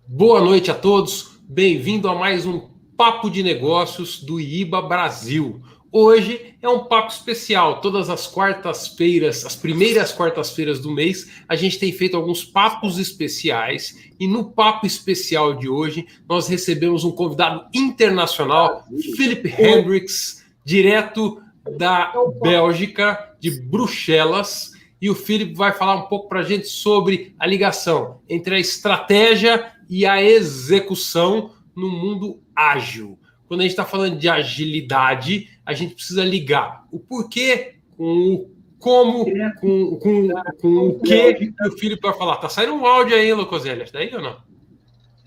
Boa noite a todos, bem-vindo a mais um Papo de Negócios do IBA Brasil. Hoje é um papo especial, todas as quartas-feiras, as primeiras quartas-feiras do mês, a gente tem feito alguns papos especiais e no papo especial de hoje nós recebemos um convidado internacional, Philip Hendricks, direto da Bélgica, de Bruxelas. E o Philip vai falar um pouco para a gente sobre a ligação entre a estratégia e a execução no mundo ágil. Quando a gente está falando de agilidade, a gente precisa ligar o porquê com o como, com o que o Philip vai falar. Tá saindo um áudio aí, Locoselha, tá aí ou não?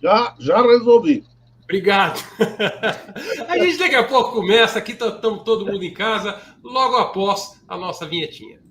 Já resolvi. Obrigado. A gente daqui a pouco começa, aqui estamos todo mundo em casa, logo após a nossa vinhetinha.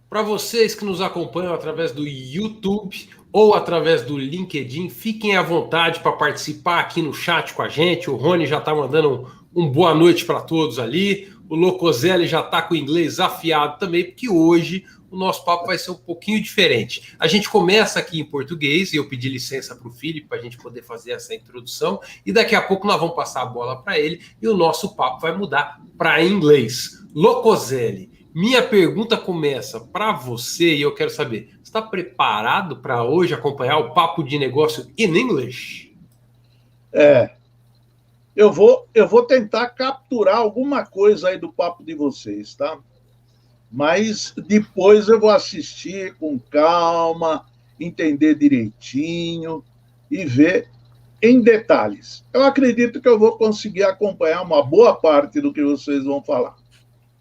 Para vocês que nos acompanham através do YouTube ou através do LinkedIn, fiquem à vontade para participar aqui no chat com a gente. O Rony já está mandando um boa noite para todos ali. O Locoselli já está com o inglês afiado também, porque hoje o nosso papo vai ser um pouquinho diferente. A gente começa aqui em português, e eu pedi licença para o Felipe para a gente poder fazer essa introdução, e daqui a pouco nós vamos passar a bola para ele, e o nosso papo vai mudar para inglês. Locoselli, minha pergunta começa para você e eu quero saber, você está preparado para hoje acompanhar o Papo de Negócio in English? Eu vou tentar capturar alguma coisa aí do papo de vocês, tá? Mas depois eu vou assistir com calma, entender direitinho e ver em detalhes. Eu acredito que eu vou conseguir acompanhar uma boa parte do que vocês vão falar.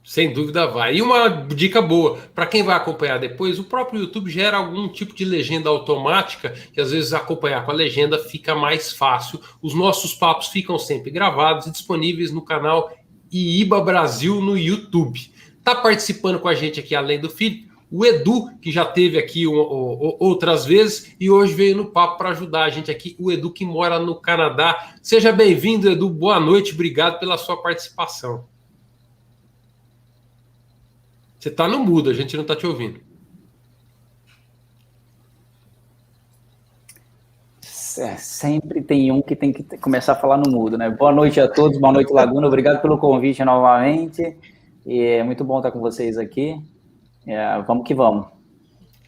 Sem dúvida vai. E uma dica boa, para quem vai acompanhar depois, o próprio YouTube gera algum tipo de legenda automática, que às vezes acompanhar com a legenda fica mais fácil. Os nossos papos ficam sempre gravados e disponíveis no canal IBA Brasil no YouTube. Está participando com a gente aqui, além do Felipe, o Edu, que já esteve aqui outras vezes e hoje veio no papo para ajudar a gente aqui, o Edu que mora no Canadá. Seja bem-vindo, Edu. Boa noite, obrigado pela sua participação. Você está no mudo, a gente não está te ouvindo. Sempre tem um que tem que começar a falar no mudo, né? Boa noite a todos, boa noite, Laguna. Obrigado pelo convite novamente. E é muito bom estar com vocês aqui. Vamos que vamos.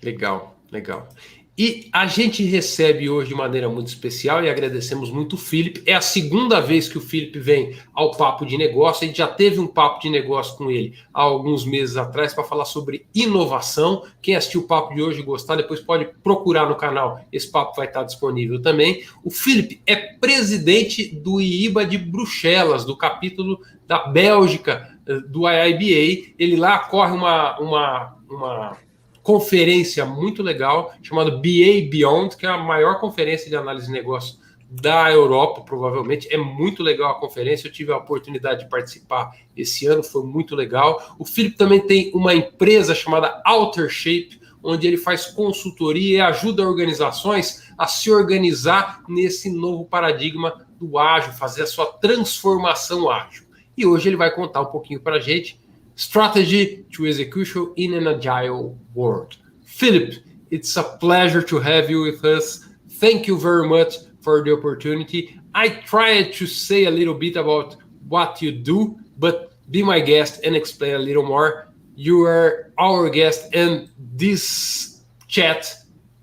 Legal, legal. E a gente recebe hoje de maneira muito especial e agradecemos muito o Felipe. É a segunda vez que o Felipe vem ao Papo de Negócio. A gente já teve um Papo de Negócio com ele há alguns meses atrás para falar sobre inovação. Quem assistiu o Papo de hoje e gostar, depois pode procurar no canal. Esse papo vai estar disponível também. O Felipe é presidente do IBA de Bruxelas, do capítulo da Bélgica, do IIBA. Ele lá corre uma conferência muito legal, chamada BA Beyond, que é a maior conferência de análise de negócio da Europa, provavelmente. É muito legal a conferência, eu tive a oportunidade de participar esse ano, foi muito legal. O Felipe também tem uma empresa chamada Outer Shape, onde ele faz consultoria e ajuda organizações a se organizar nesse novo paradigma do ágil, fazer a sua transformação ágil. E hoje ele vai contar um pouquinho para a gente Strategy to Execution in an Agile World. Philip, it's a pleasure to have you with us. Thank you very much for the opportunity. I tried to say a little bit about what you do, but be my guest and explain a little more. You are our guest and this chat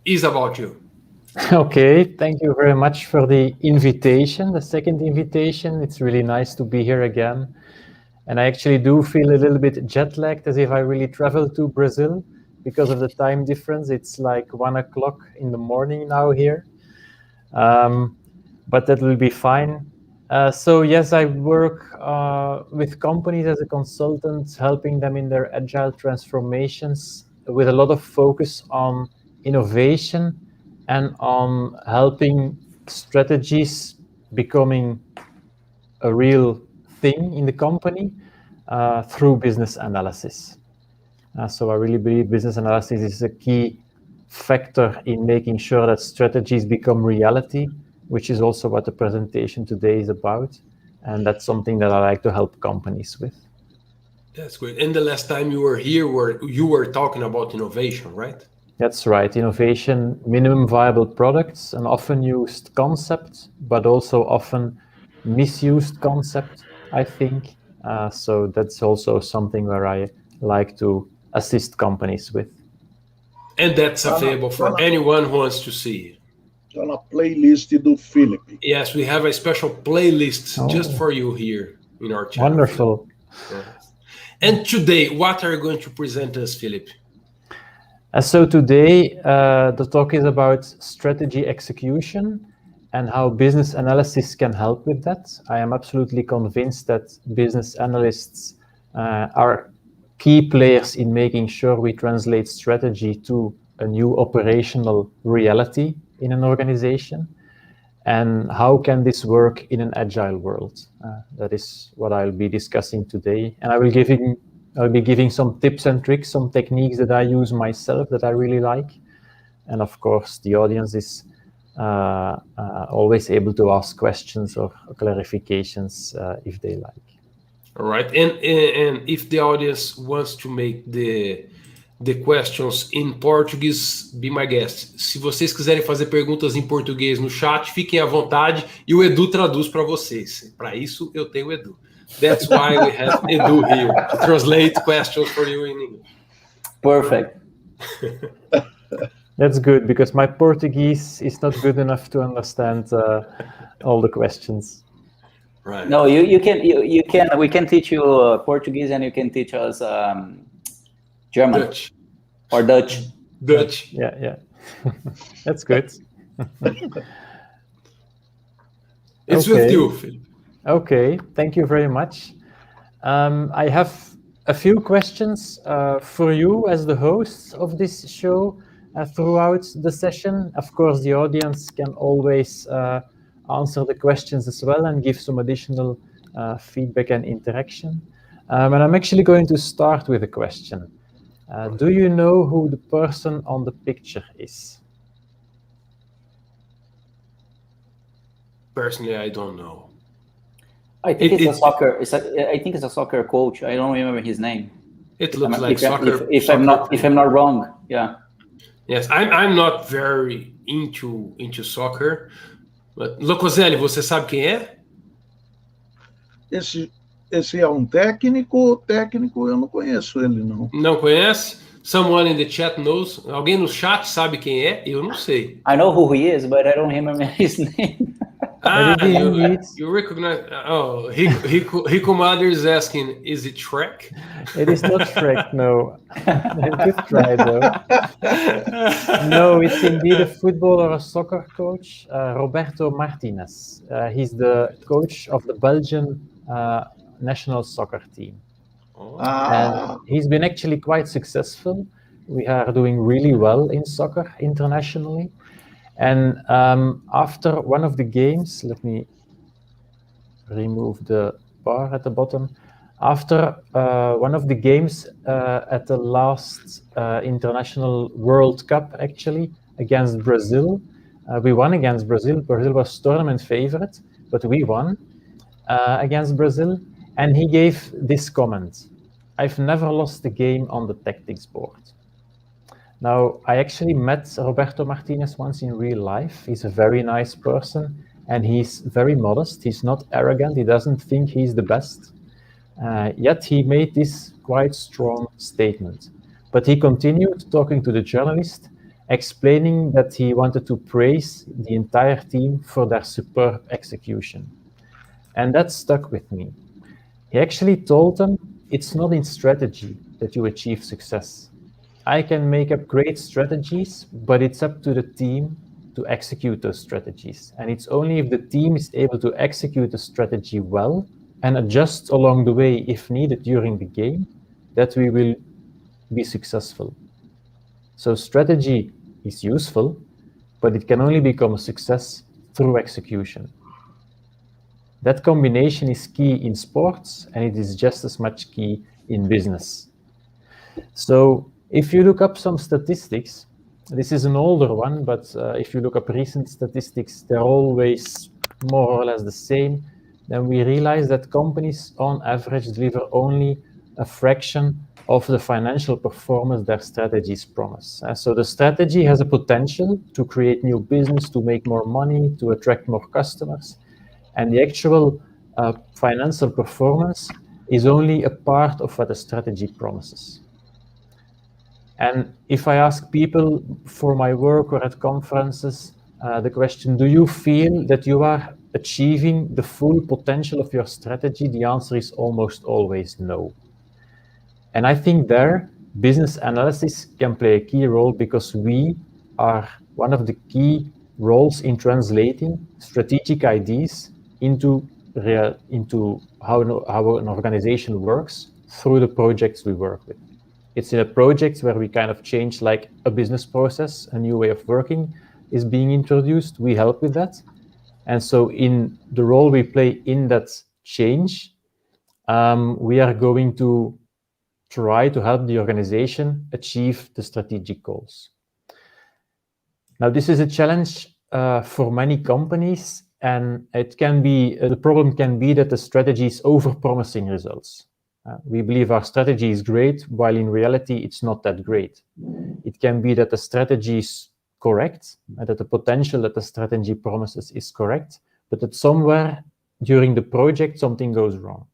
is about you. Okay, thank you very much for the invitation, the second invitation. It's really nice to be here again. And I actually do feel a little bit jet lagged, as if I really traveled to Brazil. because of the time difference. It's like 1 o'clock in the morning now here, but that will be fine. So yes, I work with companies as a consultant, helping them in their agile transformations with a lot of focus on innovation and on helping strategies becoming a real thing in the company through business analysis. So I really believe business analysis is a key factor in making sure that strategies become reality, which is also what the presentation today is about. And that's something that I like to help companies with. That's great. And the last time you were here, you were talking about innovation, right? That's right. Innovation, minimum viable products, an often used concept, but also often misused concept, I think. So that's also something where I like to assist companies with. And that's available for anyone who wants to see it. Está na playlist do Felipe. Yes, we have a special playlist just for you here in our channel. Wonderful. Yes. And today, what are you going to present us, Philip? So today, the talk is about strategy execution and how business analysis can help with that. I am absolutely convinced that business analysts are key players in making sure we translate strategy to a new operational reality in an organization. And how can this work in an agile world? That is what I'll be discussing today. And I'll be giving some tips and tricks, some techniques that I use myself that I really like. And of course, the audience is always able to ask questions or clarifications if they like. All right. And if the audience wants to make the questions in Portuguese, be my guest. Se vocês quiserem fazer perguntas em português no chat, fiquem à vontade e o Edu traduz para vocês. Para isso, eu tenho o Edu. That's why we have Edu here to translate questions for you in English. Perfect. That's good, because my Portuguese is not good enough to understand all the questions. Right. No, you can. We can teach you Portuguese, and you can teach us German. Dutch. Or Dutch. Dutch. Yeah. That's good. It's with you, Philip. Okay, thank you very much. I have a few questions for you as the host of this show throughout the session. Of course, the audience can always answer the questions as well and give some additional feedback and interaction. And I'm actually going to start with a question. Do you know who the person on the picture is? Personally, I don't know. I think it's a soccer. I think it's a soccer coach. I don't remember his name. It looks like soccer. If I'm not wrong, yeah. Yes, I'm not very into soccer. But Locoselli, você sabe quem é? Esse é um técnico eu não conheço ele, não. Não conhece? Someone in the chat knows. Alguém no chat sabe quem é? Eu não sei. I know who he is, but I don't remember his name. You recognize? Oh, Rico Mother is asking, is it Shrek? It is not Shrek, no. Good try, though. No, it's indeed a football or a soccer coach, Roberto Martinez. He's the coach of the Belgian national soccer team. And he's been actually quite successful. We are doing really well in soccer internationally. And after one of the games, let me remove the bar at the bottom. After one of the games at the last International World Cup, actually, against Brazil, we won against Brazil. Brazil was tournament favorite, but we won against Brazil. And he gave this comment: "I've never lost a game on the tactics board." Now, I actually met Roberto Martinez once in real life. He's a very nice person, and he's very modest. He's not arrogant. He doesn't think he's the best. Yet he made this quite strong statement. But he continued talking to the journalist, explaining that he wanted to praise the entire team for their superb execution. And that stuck with me. He actually told them, it's not in strategy that you achieve success. I can make up great strategies, but it's up to the team to execute those strategies. And it's only if the team is able to execute the strategy well and adjust along the way if needed during the game that we will be successful. So strategy is useful, but it can only become a success through execution. That combination is key in sports, and it is just as much key in business. So if you look up some statistics, this is an older one, but if you look up recent statistics, they're always more or less the same. Then we realize that companies on average deliver only a fraction of the financial performance their strategies promise. So the strategy has a potential to create new business, to make more money, to attract more customers. And the actual financial performance is only a part of what the strategy promises. And if I ask people for my work or at conferences, the question, do you feel that you are achieving the full potential of your strategy? The answer is almost always no. And I think there, business analysis can play a key role because we are one of the key roles in translating strategic ideas into how an organization works through the projects we work with. It's in a project where we kind of change like a business process, a new way of working is being introduced. We help with that. And so in the role we play in that change, we are going to try to help the organization achieve the strategic goals. Now, this is a challenge for many companies, and it can be, the problem can be that the strategy is over-promising results. We believe our strategy is great, while in reality, it's not that great. It can be that the strategy is correct, and that the potential that the strategy promises is correct, but that somewhere during the project, something goes wrong.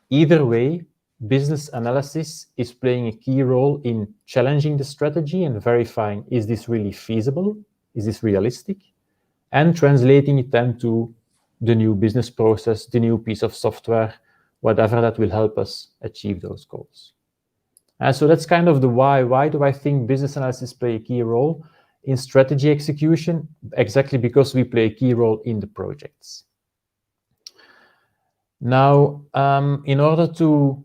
Either way, business analysis is playing a key role in challenging the strategy and verifying, is this really feasible? Is this realistic? And translating it then to the new business process, the new piece of software, whatever that will help us achieve those goals. So that's kind of the why. Why do I think business analysis play a key role in strategy execution? Exactly because we play a key role in the projects. Now, in order to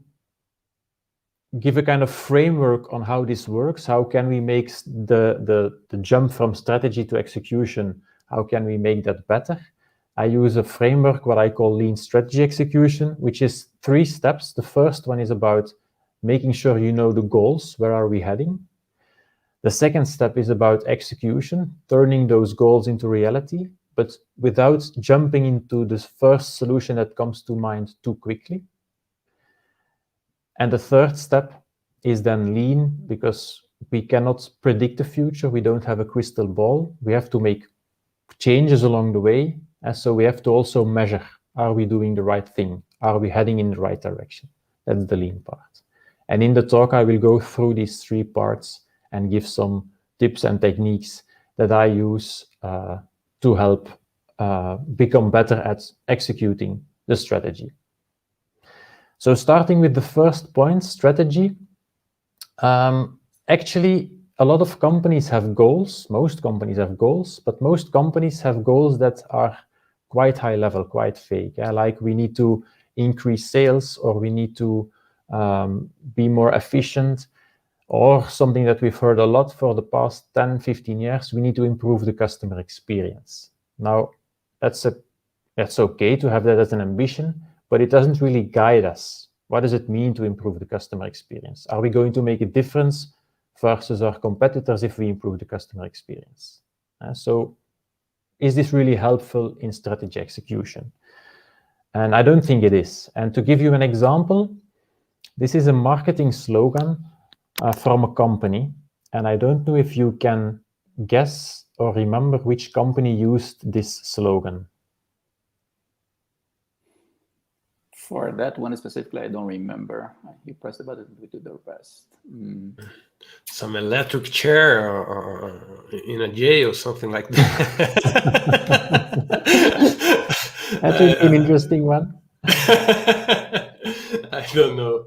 give a kind of framework on how this works, how can we make the jump from strategy to execution, how can we make that better? I use a framework, what I call lean strategy execution, which is 3 steps. The first one is about making sure you know the goals, where are we heading? The second step is about execution, turning those goals into reality, but without jumping into the first solution that comes to mind too quickly. And the third step is then lean, because we cannot predict the future. We don't have a crystal ball. We have to make changes along the way. And so we have to also measure, are we doing the right thing? Are we heading in the right direction? That's the lean part. And in the talk, I will go through these 3 parts and give some tips and techniques that I use to help become better at executing the strategy. So starting with the first point, strategy. Actually, a lot of companies have goals. Most companies have goals, but most companies have goals that are quite high level, quite vague. Like we need to increase sales, or we need to be more efficient, or something that we've heard a lot for the past 10, 15 years, we need to improve the customer experience. Now, that's okay to have that as an ambition, but it doesn't really guide us. What does it mean to improve the customer experience? Are we going to make a difference versus our competitors if we improve the customer experience? So is this really helpful in strategy execution? And I don't think it is. And to give you an example, this is a marketing slogan from a company. And I don't know if you can guess or remember which company used this slogan. For that one specifically, I don't remember. You pressed the button, we do the rest. Some electric chair or in a jail or something like that. That would be an interesting one. I don't know.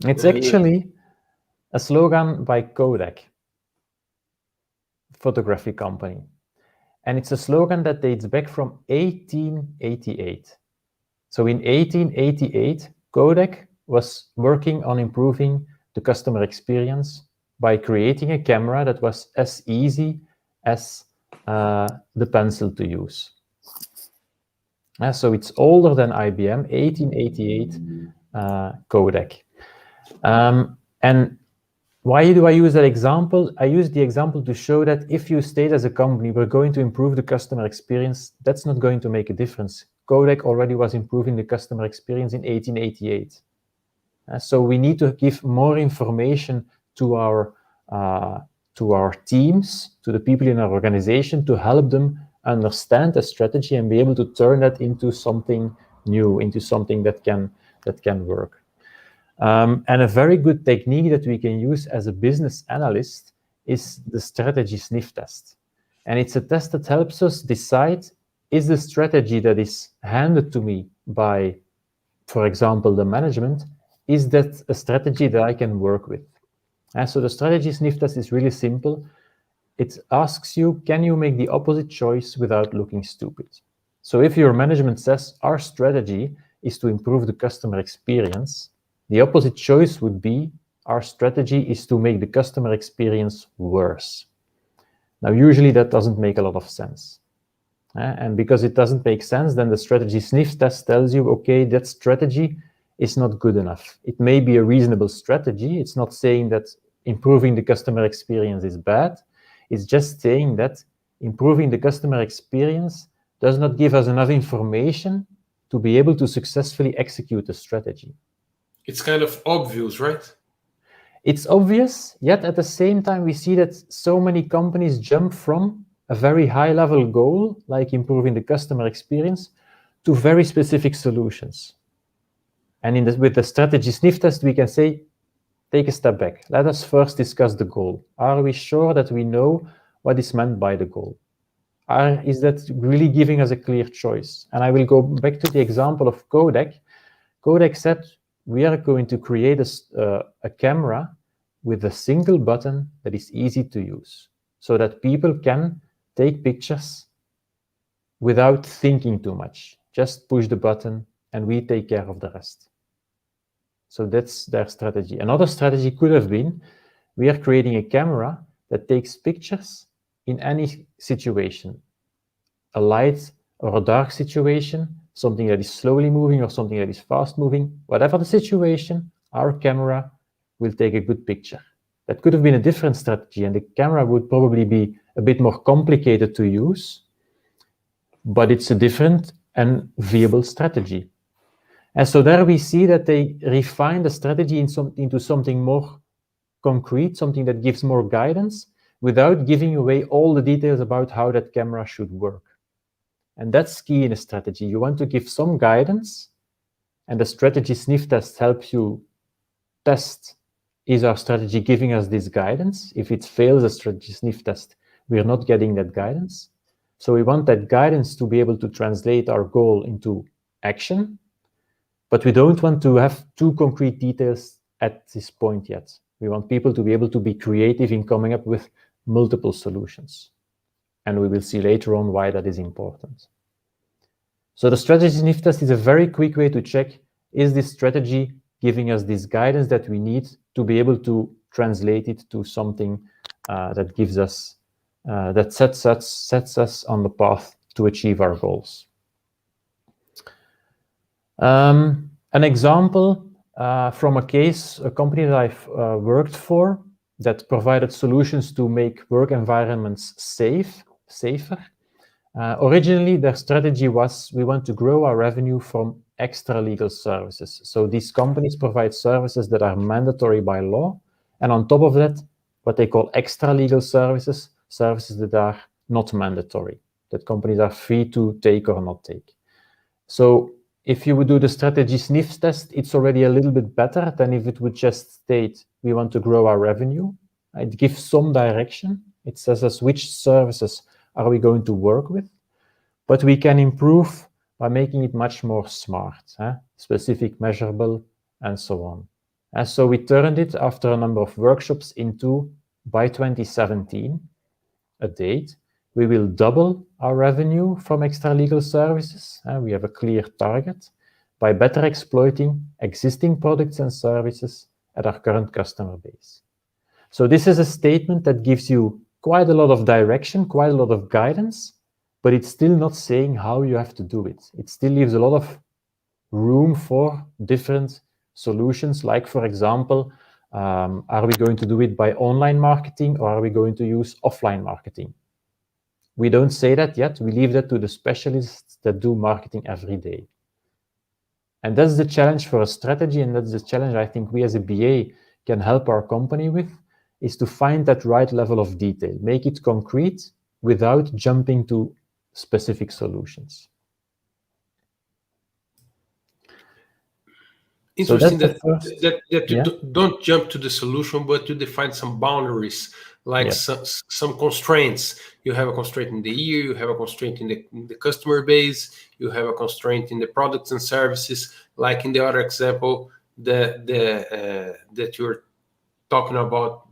It's actually a slogan by Kodak, photography company. And it's a slogan that dates back from 1888. So in 1888, Kodak was working on improving the customer experience by creating a camera that was as easy as the pencil to use. So it's older than IBM, 1888 Kodak. And why do I use that example? I use the example to show that if you state as a company, we're going to improve the customer experience, that's not going to make a difference. Kodak already was improving the customer experience in 1888. So we need to give more information to our teams, to the people in our organization, to help them understand the strategy and be able to turn that into something new, into something that can work. And a very good technique that we can use as a business analyst is the strategy sniff test. And it's a test that helps us decide, is the strategy that is handed to me by, for example, the management, is that a strategy that I can work with? And so the strategy sniff test is really simple. It asks you, can you make the opposite choice without looking stupid? So if your management says our strategy is to improve the customer experience, the opposite choice would be our strategy is to make the customer experience worse. Now, usually that doesn't make a lot of sense. And because it doesn't make sense, then the strategy sniff test tells you, okay, that strategy is not good enough. It may be a reasonable strategy. It's not saying that improving the customer experience is bad. It's just saying that improving the customer experience does not give us enough information to be able to successfully execute the strategy. It's kind of obvious, right? It's obvious, yet at the same time, we see that so many companies jump from a very high-level goal, like improving the customer experience, to very specific solutions. And with the strategy sniff test, we can say, take a step back. Let us first discuss the goal. Are we sure that we know what is meant by the goal? Is that really giving us a clear choice? And I will go back to the example of Kodak. Kodak said, we are going to create a camera with a single button that is easy to use, so that people can take pictures without thinking too much. Just push the button and we take care of the rest. So that's their strategy. Another strategy could have been, we are creating a camera that takes pictures in any situation, a light or a dark situation, something that is slowly moving or something that is fast moving. Whatever the situation, our camera will take a good picture. That could have been a different strategy, and the camera would probably be a bit more complicated to use, but it's a different and viable strategy. And so there we see that they refine the strategy into something more concrete, something that gives more guidance, without giving away all the details about how that camera should work. And that's key in a strategy. You want to give some guidance, and the strategy sniff test helps you test, is our strategy giving us this guidance? If it fails a strategy sniff test, we're not getting that guidance. So we want that guidance to be able to translate our goal into action, but we don't want to have too concrete details at this point yet. We want people to be able to be creative in coming up with multiple solutions. And we will see later on why that is important. So the strategy sniff test is a very quick way to check, is this strategy giving us this guidance that we need to be able to translate it to something that gives us, that sets us on the path to achieve our goals. An example from a company that I've worked for that provided solutions to make work environments safer. Originally, their strategy was, we want to grow our revenue from extra legal services. So these companies provide services that are mandatory by law, and on top of that, what they call extra legal services, services that are not mandatory, that companies are free to take or not take. So if you would do the strategy sniff test, it's already a little bit better than if it would just state, we want to grow our revenue. It gives some direction. It says us which services are we going to work with, but we can improve by making it much more smart, specific, measurable, and so on. So we turned it after a number of workshops into, by 2017, a date, we will double our revenue from extra legal services. We have a clear target by better exploiting existing products and services at our current customer base. So this is a statement that gives you quite a lot of direction, quite a lot of guidance, but it's still not saying how you have to do it. It still leaves a lot of room for different solutions, like, for example, are we going to do it by online marketing or are we going to use offline marketing? We don't say that yet. We leave that to the specialists that do marketing every day. And that's the challenge for a strategy, and that's the challenge I think we as a BA can help our company with, is to find that right level of detail, make it concrete without jumping to specific solutions. Interesting that you don't jump to the solution, but you define some boundaries, like some constraints. You have a constraint in the year, you have a constraint in the customer base, you have a constraint in the products and services, like in the other example that you're talking about,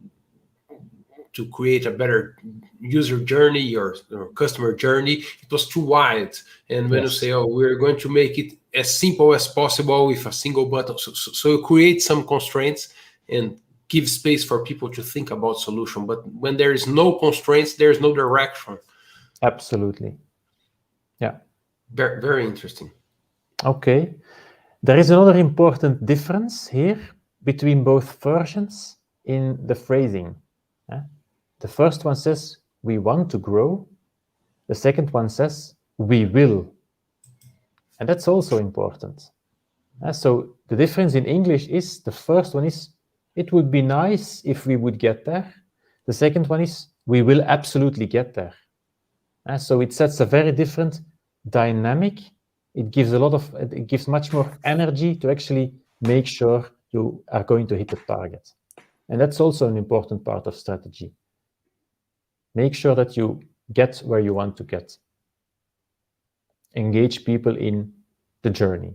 to create a better user journey or customer journey. It was too wide. And when you say, oh, we're going to make it as simple as possible with a single button. So you create some constraints and give space for people to think about solution. But when there is no constraints, there's no direction. Absolutely. Yeah. Very, very interesting. Okay. There is another important difference here between both versions in the phrasing. The first one says, we want to grow. The second one says, we will. And that's also important. So the difference in English is, the first one is, it would be nice if we would get there. The second one is, we will absolutely get there. So it sets a very different dynamic. It gives much more energy to actually make sure you are going to hit the target. And that's also an important part of strategy. Make sure that you get where you want to get. Engage people in the journey.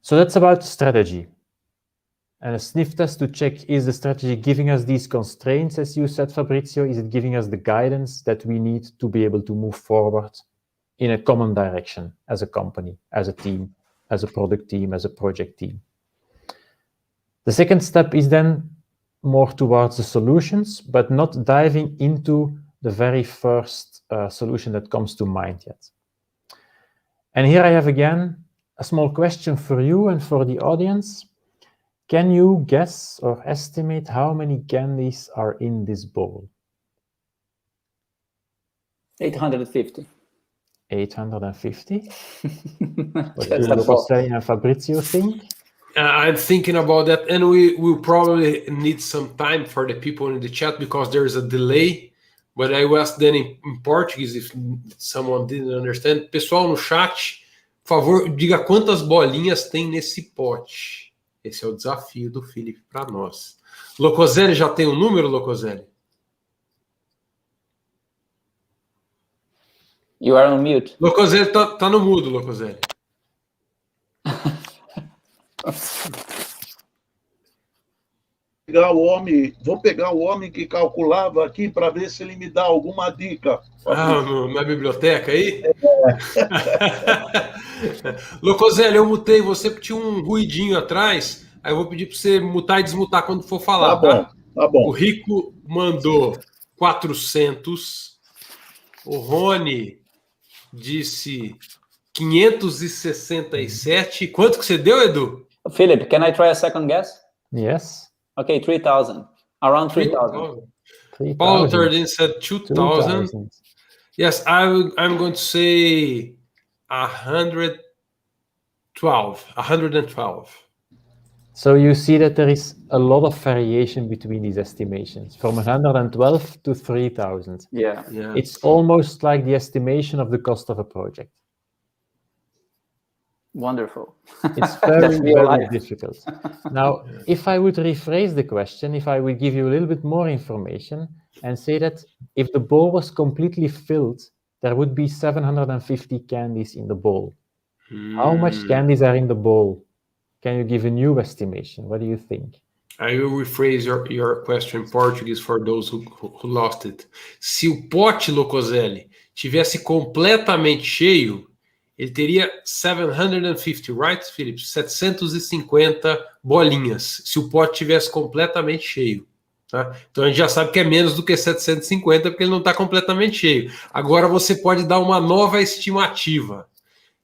So that's about strategy. And a sniff test to check, is the strategy giving us these constraints, as you said, Fabrizio? Is it giving us the guidance that we need to be able to move forward in a common direction as a company, as a team, as a product team, as a project team? The second step is then more towards the solutions, but not diving into the very first solution that comes to mind yet. And here I have again a small question for you and for the audience. Can you guess or estimate how many candies are in this bowl? 850. 850? What do José and Fabrizio think? I'm thinking about that, and we will probably need some time for the people in the chat because there's a delay. But I will ask then in Portuguese if someone didn't understand. Pessoal no chat, por favor, diga quantas bolinhas tem nesse pote. Esse é o desafio do Felipe para nós. Locoselli já tem um número, Locoselli? You are on mute. Locoselli tá no mudo, Locoselli. Vou pegar o homem que calculava aqui para ver se ele me dá alguma dica. Na biblioteca aí? Locoselli, eu mutei você porque tinha um ruidinho atrás. Aí eu vou pedir para você mutar e desmutar quando for falar. Tá bom. O Rico mandou 400. O Rony disse 567. Quanto que você deu, Edu? Philip, can I try a second guess? Yes. Okay, 3,000. Around 3,000. Paulo Tardin said 2,000. Yes, I'm going to say 112. So you see that there is a lot of variation between these estimations, from 112 to 3,000. Yeah. It's almost like the estimation of the cost of a project. Wonderful. It's very, very difficult. Now, if I would rephrase the question, if I would give you a little bit more information and say that if the bowl was completely filled, there would be 750 candies in the bowl. How much candies are in the bowl? Can you give a new estimation? What do you think? I will rephrase your question in Portuguese for those who lost it. Se o pote, Locoselli, tivesse completamente cheio, ele teria 750, right, Felipe? 750 bolinhas, se o pote tivesse completamente cheio. Tá? Então a gente já sabe que é menos do que 750, porque ele não está completamente cheio. Agora você pode dar uma nova estimativa.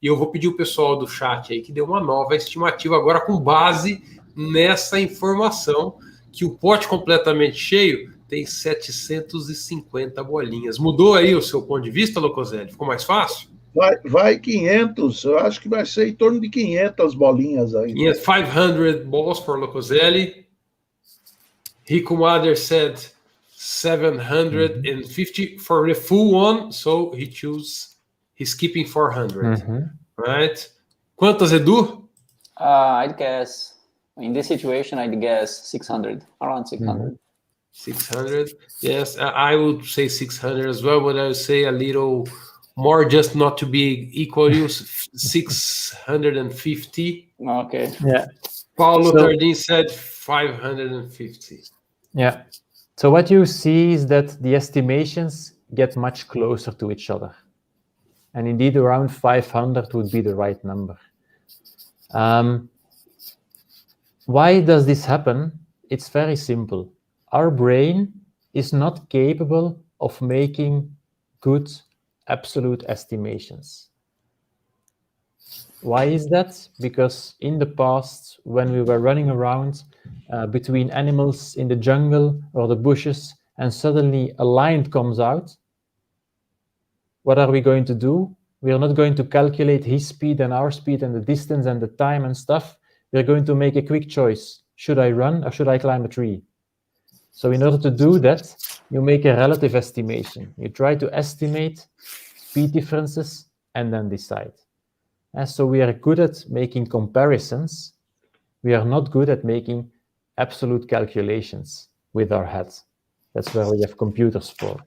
E eu vou pedir o pessoal do chat aí que dê uma nova estimativa agora com base nessa informação que o pote completamente cheio tem 750 bolinhas. Mudou aí o seu ponto de vista, Locoselli? Ficou mais fácil? Vai 500, eu acho que vai ser em torno de 500 bolinhas aí. 500 balls for Locoselli. Rico Mader said 750 for the full one, so he's keeping 400, right? Quantas, Edu? I'd guess, in this situation, I'd guess 600, around 600. 600, yes, I would say 600 as well, but I would say a little more just not to be equal use, 650. Okay. Yeah. Paulo Tardin said 550. Yeah. So what you see is that the estimations get much closer to each other. And indeed, around 500 would be the right number. Why does this happen? It's very simple. Our brain is not capable of making good absolute estimations. Why is that? Because in the past, when we were running around between animals in the jungle or the bushes, and suddenly a lion comes out, what are we going to do? We are not going to calculate his speed and our speed and the distance and the time and stuff. We're going to make a quick choice. Should I run or should I climb a tree? So in order to do that, you make a relative estimation. You try to estimate speed differences and then decide. So we are good at making comparisons. We are not good at making absolute calculations with our heads. That's where we have computers for.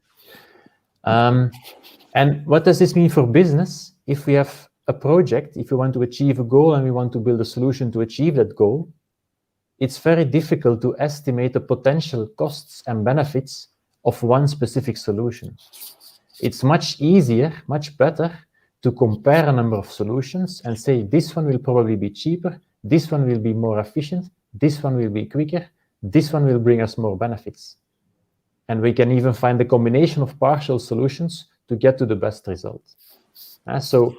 And what does this mean for business? If we have a project, if we want to achieve a goal and we want to build a solution to achieve that goal, it's very difficult to estimate the potential costs and benefits of one specific solution. It's much easier, much better to compare a number of solutions and say, this one will probably be cheaper, this one will be more efficient, this one will be quicker, this one will bring us more benefits. And we can even find a combination of partial solutions to get to the best result. So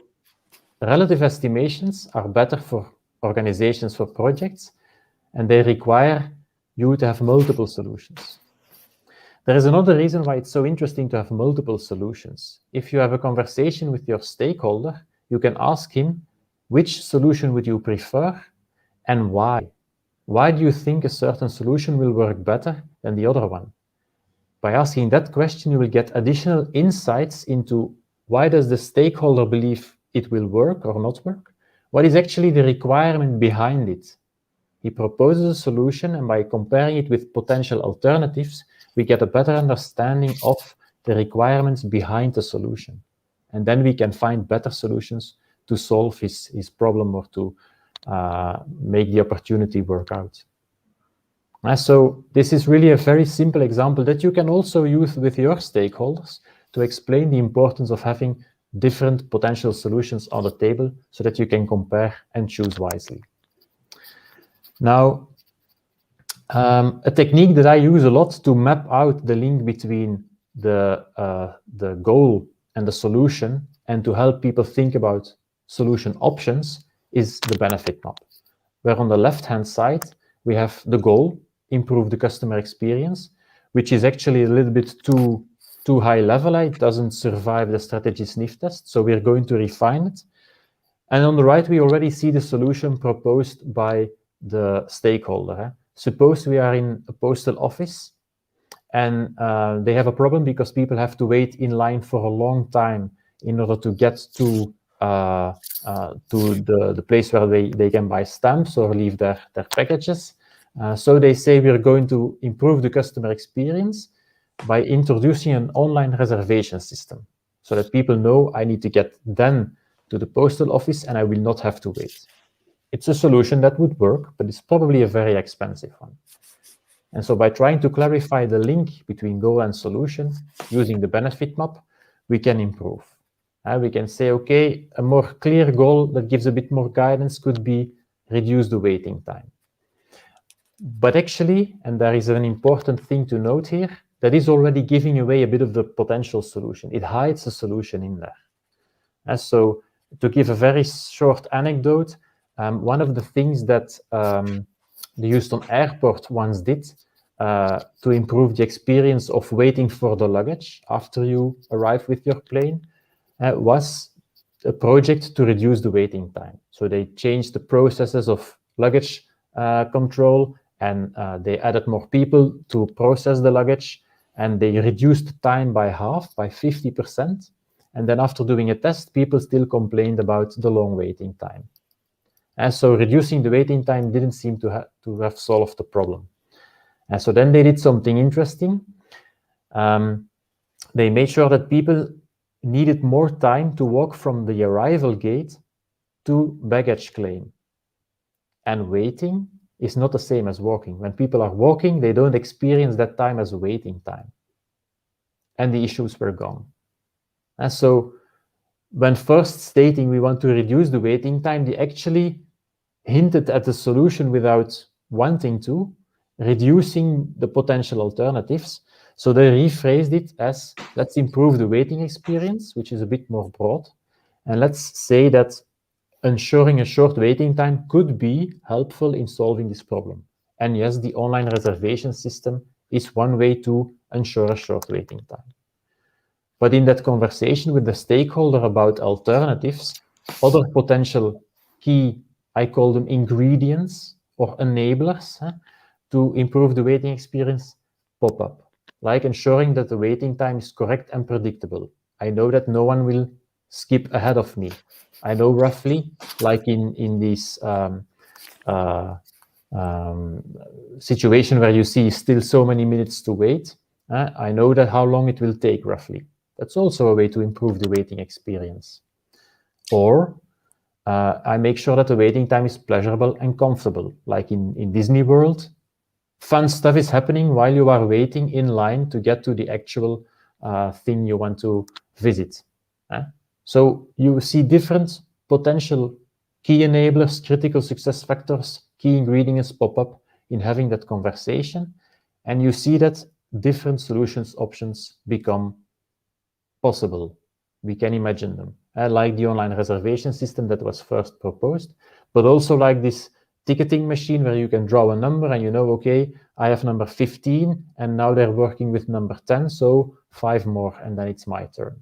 relative estimations are better for organizations, for projects, and they require you to have multiple solutions. There is another reason why it's so interesting to have multiple solutions. If you have a conversation with your stakeholder, you can ask him, which solution would you prefer and why? Why do you think a certain solution will work better than the other one? By asking that question, you will get additional insights into why does the stakeholder believe it will work or not work? What is actually the requirement behind it? He proposes a solution, and by comparing it with potential alternatives, we get a better understanding of the requirements behind the solution. And then we can find better solutions to solve his problem or to make the opportunity work out. So this is really a very simple example that you can also use with your stakeholders to explain the importance of having different potential solutions on the table so that you can compare and choose wisely. Now, a technique that I use a lot to map out the link between the goal and the solution and to help people think about solution options is the benefit map, where on the left-hand side, we have the goal, improve the customer experience, which is actually a little bit too high level. It doesn't survive the strategy sniff test, so we're going to refine it. And on the right, we already see the solution proposed by the stakeholder. Suppose we are in a postal office and they have a problem because people have to wait in line for a long time in order to get to the place where they can buy stamps or leave their packages. So they say we're going to improve the customer experience by introducing an online reservation system so that people know I need to get then to the postal office and I will not have to wait. It's a solution that would work, but it's probably a very expensive one. And so by trying to clarify the link between goal and solution using the benefit map, we can improve. We can say, okay, a more clear goal that gives a bit more guidance could be reduce the waiting time. But actually, and there is an important thing to note here, that is already giving away a bit of the potential solution. It hides a solution in there. And so to give a very short anecdote, one of the things that the Houston airport once did to improve the experience of waiting for the luggage after you arrive with your plane was a project to reduce the waiting time. So they changed the processes of luggage control, and they added more people to process the luggage, and they reduced the time by half, by 50%. And then after doing a test, people still complained about the long waiting time. And so reducing the waiting time didn't seem to have solved the problem. And so then they did something interesting. They made sure that people needed more time to walk from the arrival gate to baggage claim. And waiting is not the same as walking. When people are walking, they don't experience that time as a waiting time. And the issues were gone. And so when first stating we want to reduce the waiting time, they actually hinted at the solution without wanting to, reducing the potential alternatives. So they rephrased it as, let's improve the waiting experience, which is a bit more broad. And let's say that ensuring a short waiting time could be helpful in solving this problem. And yes, the online reservation system is one way to ensure a short waiting time. But in that conversation with the stakeholder about alternatives, other potential key, I call them ingredients or enablers to improve the waiting experience pop up, like ensuring that the waiting time is correct and predictable. I know that no one will skip ahead of me. I know roughly, like in this situation where you see still so many minutes to wait, I know that how long it will take roughly. That's also a way to improve the waiting experience. Or I make sure that the waiting time is pleasurable and comfortable. Like in Disney World, fun stuff is happening while you are waiting in line to get to the actual thing you want to visit. So you see different potential key enablers, critical success factors, key ingredients pop up in having that conversation. And you see that different solutions options become possible. We can imagine them, like the online reservation system that was first proposed, but also like this ticketing machine where you can draw a number and you know, okay, I have number 15 and now they're working with number 10, so 5 more and then it's my turn.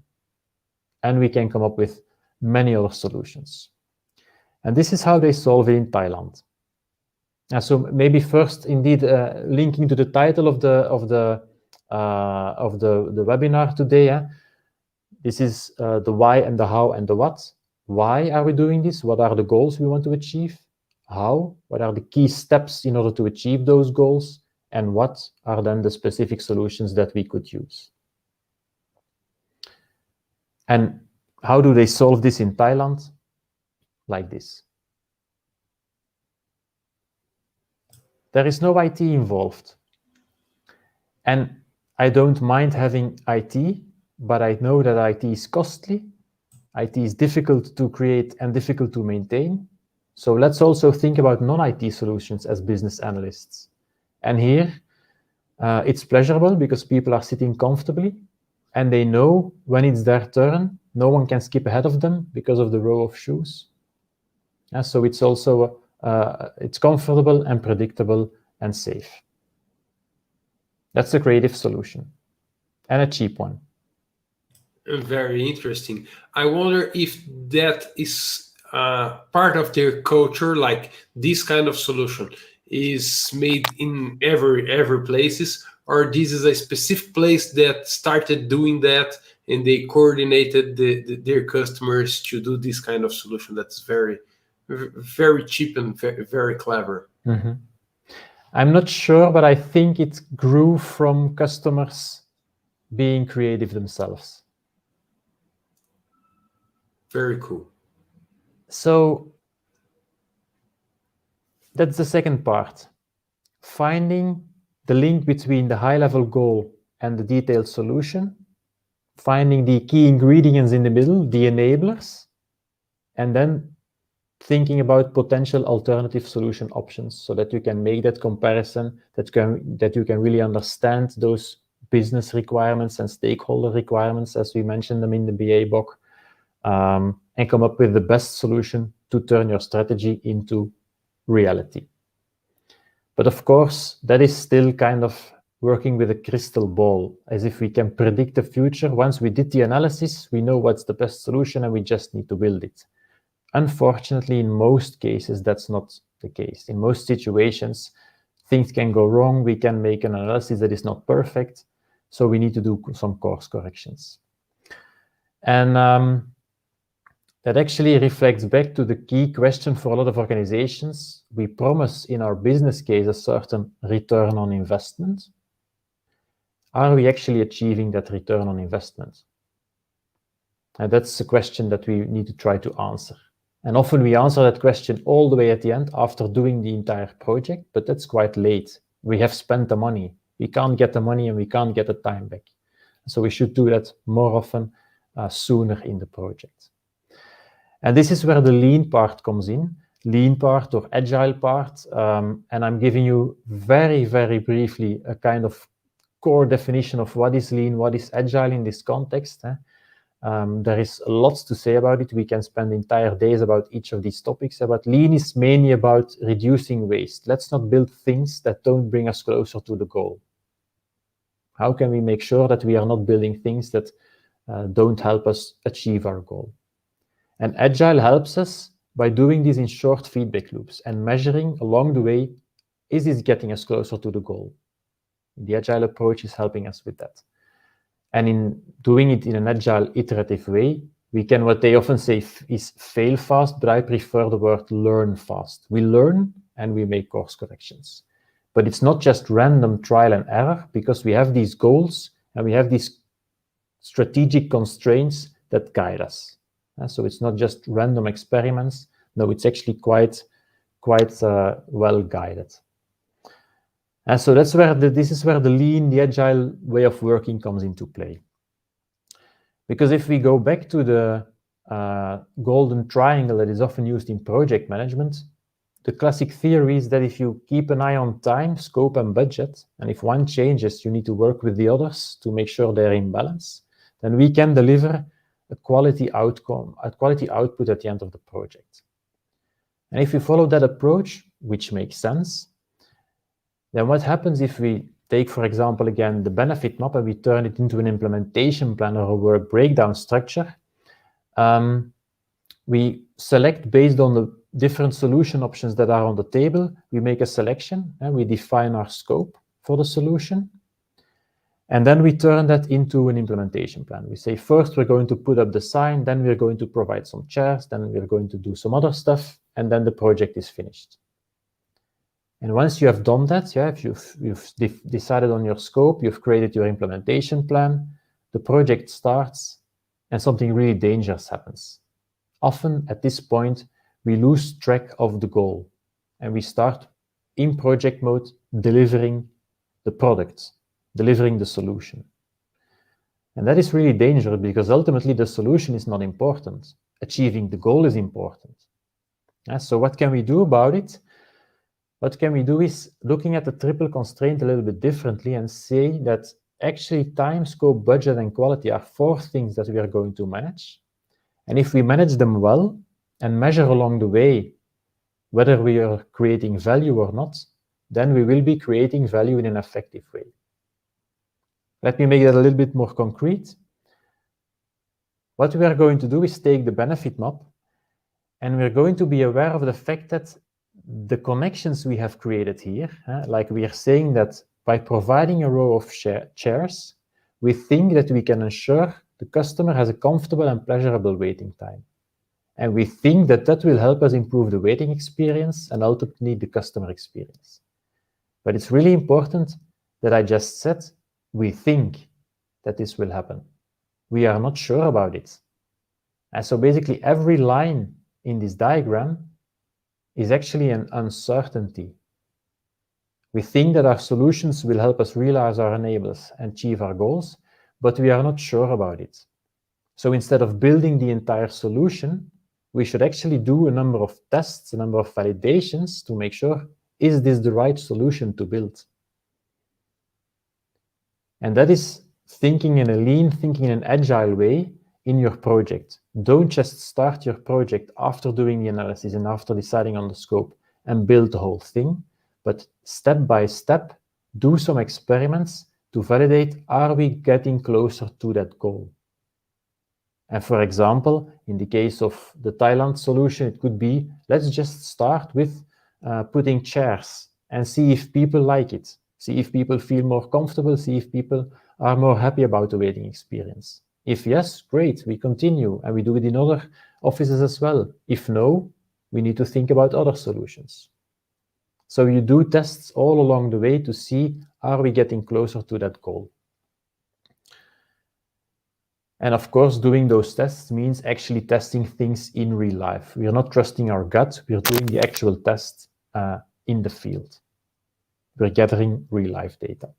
And we can come up with many other solutions. And this is how they solve it in Thailand. And so maybe first, indeed, linking to the title of the webinar today. This is the why and the how and the what. Why are we doing this? What are the goals we want to achieve? How? What are the key steps in order to achieve those goals? And what are then the specific solutions that we could use? And how do they solve this in Thailand? Like this. There is no IT involved. And I don't mind having IT, but I know that IT is costly. IT is difficult to create and difficult to maintain. So let's also think about non-IT solutions as business analysts. And here, it's pleasurable because people are sitting comfortably and they know when it's their turn, no one can skip ahead of them because of the row of shoes. So it's also, it's comfortable and predictable and safe. That's a creative solution and a cheap one. Very interesting. I wonder if that is part of their culture, like this kind of solution is made in every places, or this is a specific place that started doing that and they coordinated their customers to do this kind of solution. That's very, very cheap and very, very clever. Mm-hmm. I'm not sure, but I think it grew from customers being creative themselves. Very cool. So that's the second part. Finding the link between the high-level goal and the detailed solution, finding the key ingredients in the middle, the enablers, and then thinking about potential alternative solution options so that you can make that comparison, that you can really understand those business requirements and stakeholder requirements, as we mentioned them in the BA book, and come up with the best solution to turn your strategy into reality. But of course, that is still kind of working with a crystal ball, as if we can predict the future. Once we did the analysis, we know what's the best solution and we just need to build it. Unfortunately, in most cases, that's not the case. In most situations, things can go wrong. We can make an analysis that is not perfect. So we need to do some course corrections. And that actually reflects back to the key question for a lot of organizations. We promise in our business case a certain return on investment. Are we actually achieving that return on investment? And that's a question that we need to try to answer. And often we answer that question all the way at the end after doing the entire project, but that's quite late. We have spent the money. We can't get the money and we can't get the time back. So we should do that more often, sooner in the project. And this is where the lean part comes in, lean part or agile part. And I'm giving you very, very briefly a kind of core definition of what is lean, what is agile in this context. There is lots to say about it. We can spend entire days about each of these topics, but lean is mainly about reducing waste. Let's not build things that don't bring us closer to the goal. How can we make sure that we are not building things that don't help us achieve our goal? And agile helps us by doing this in short feedback loops and measuring along the way, is this getting us closer to the goal? The agile approach is helping us with that. And in doing it in an agile, iterative way, we can, what they often say is fail fast, but I prefer the word learn fast. We learn and we make course corrections. But it's not just random trial and error, because we have these goals and we have these strategic constraints that guide us. So it's not just random experiments. No, it's actually quite well guided. And so that's where this is where the lean, the agile way of working comes into play. Because if we go back to the golden triangle that is often used in project management, the classic theory is that if you keep an eye on time, scope, and budget, and if one changes, you need to work with the others to make sure they're in balance, then we can deliver a quality outcome, a quality output at the end of the project. And if you follow that approach, which makes sense, then what happens if we take, for example, again, the benefit map and we turn it into an implementation plan or a work breakdown structure? We select based on the different solution options that are on the table. We make a selection and we define our scope for the solution. And then we turn that into an implementation plan. We say, first, we're going to put up the sign, then we're going to provide some chairs, then we're going to do some other stuff, and then the project is finished. And once you have done that, if you've decided on your scope, you've created your implementation plan, the project starts, and something really dangerous happens. Often, at this point, we lose track of the goal, and we start in project mode delivering the product, delivering the solution. And that is really dangerous because ultimately the solution is not important. Achieving the goal is important. So what can we do about it? What can we do is looking at the triple constraint a little bit differently and say that actually time, scope, budget, and quality are 4 things that we are going to manage. And if we manage them well and measure along the way whether we are creating value or not, then we will be creating value in an effective way. Let me make that a little bit more concrete. What we are going to do is take the benefit map and we're going to be aware of the fact that the connections we have created here, like we are saying that by providing a row of chairs, we think that we can ensure the customer has a comfortable and pleasurable waiting time. And we think that that will help us improve the waiting experience and ultimately the customer experience. But it's really important that I just said, we think that this will happen. We are not sure about it. And so basically every line in this diagram is actually an uncertainty. We think that our solutions will help us realize our enablers and achieve our goals, but we are not sure about it. So instead of building the entire solution, we should actually do a number of tests, a number of validations to make sure, is this the right solution to build? And that is thinking in a lean, thinking in an agile way in your project. Don't just start your project after doing the analysis and after deciding on the scope and build the whole thing, but step by step, do some experiments to validate, are we getting closer to that goal? And for example, in the case of the Thailand solution, it could be, let's just start with putting chairs and see if people like it. See if people feel more comfortable, see if people are more happy about the waiting experience. If yes, great, we continue and we do it in other offices as well. If no, we need to think about other solutions. So you do tests all along the way to see, are we getting closer to that goal? And of course, doing those tests means actually testing things in real life. We are not trusting our gut, we're doing the actual test in the field. We're gathering real life data.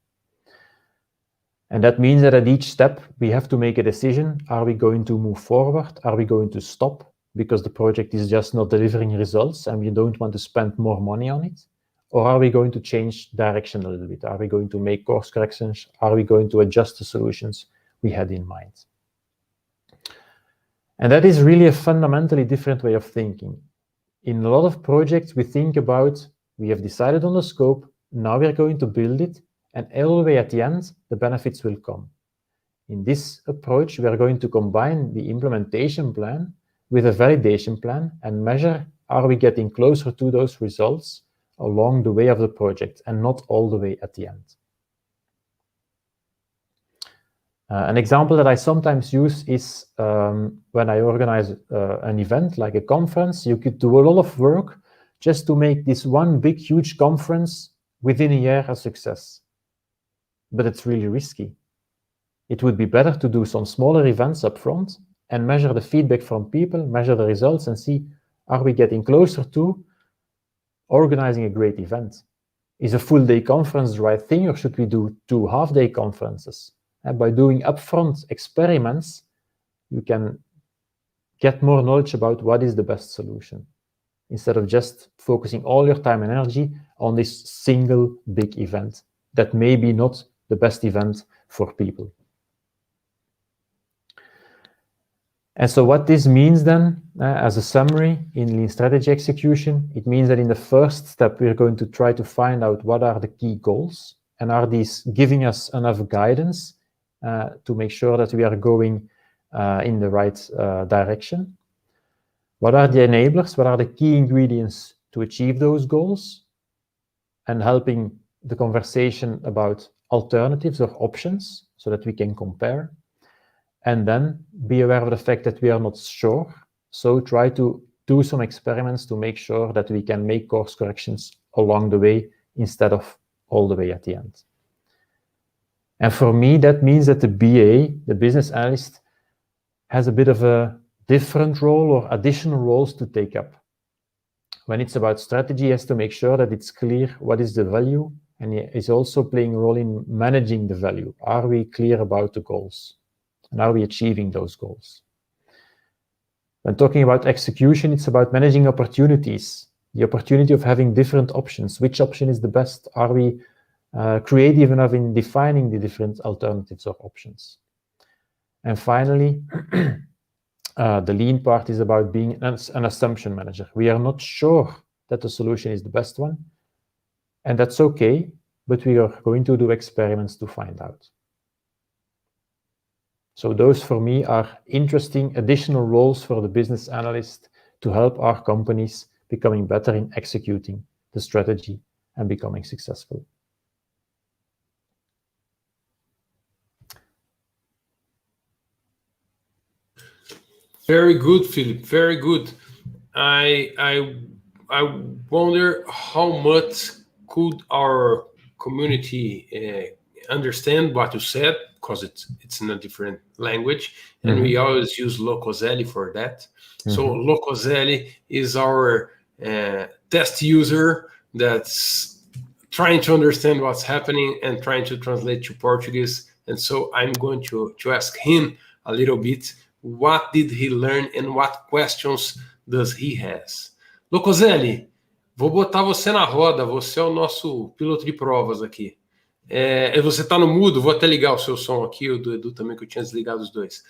And that means that at each step, we have to make a decision. Are we going to move forward? Are we going to stop because the project is just not delivering results and we don't want to spend more money on it? Or are we going to change direction a little bit? Are we going to make course corrections? Are we going to adjust the solutions we had in mind? And that is really a fundamentally different way of thinking. In a lot of projects, we think about, we have decided on the scope, now we're going to build it, and all the way at the end, the benefits will come. In this approach, we are going to combine the implementation plan with a validation plan and measure, are we getting closer to those results along the way of the project and not all the way at the end. An example that I sometimes use is when I organize an event like a conference. You could do a lot of work just to make this one big, huge conference within a year a success. But it's really risky. It would be better to do some smaller events up front and measure the feedback from people, measure the results and see, are we getting closer to organizing a great event? Is a full day conference the right thing, or should we do 2 half-day conferences? And by doing upfront experiments, you can get more knowledge about what is the best solution, instead of just focusing all your time and energy on this single big event that may be not the best event for people. And so what this means then, as a summary in lean strategy execution, it means that in the first step, we're going to try to find out what are the key goals, and are these giving us enough guidance to make sure that we are going in the right direction. What are the enablers? What are the key ingredients to achieve those goals? And helping the conversation about alternatives or options so that we can compare. And then be aware of the fact that we are not sure. So try to do some experiments to make sure that we can make course corrections along the way instead of all the way at the end. And for me, that means that the BA, the business analyst, has a bit of a different role or additional roles to take up. When it's about strategy, he has to make sure that it's clear what is the value, and he is also playing a role in managing the value. Are we clear about the goals? And are we achieving those goals? When talking about execution, it's about managing opportunities, the opportunity of having different options. Which option is the best? Are we creative enough in defining the different alternatives or options? And finally, the lean part is about being an assumption manager. We are not sure that the solution is the best one, and that's okay, but we are going to do experiments to find out. So those for me are interesting additional roles for the business analyst to help our companies becoming better in executing the strategy and becoming successful. Very good, Philip. Very good. I wonder how much could our community understand what you said, because it's in a different language, and we always use Locoselli for that. So Locoselli is our test user that's trying to understand what's happening and trying to translate to Portuguese. And so I'm going to ask him a little bit, what did he learn and what questions does he has? Locoselli, vou botar você na roda, você é o nosso piloto de provas aqui. Você está no mudo, vou até ligar o seu som aqui, o do Edu também, que eu tinha desligado os dois.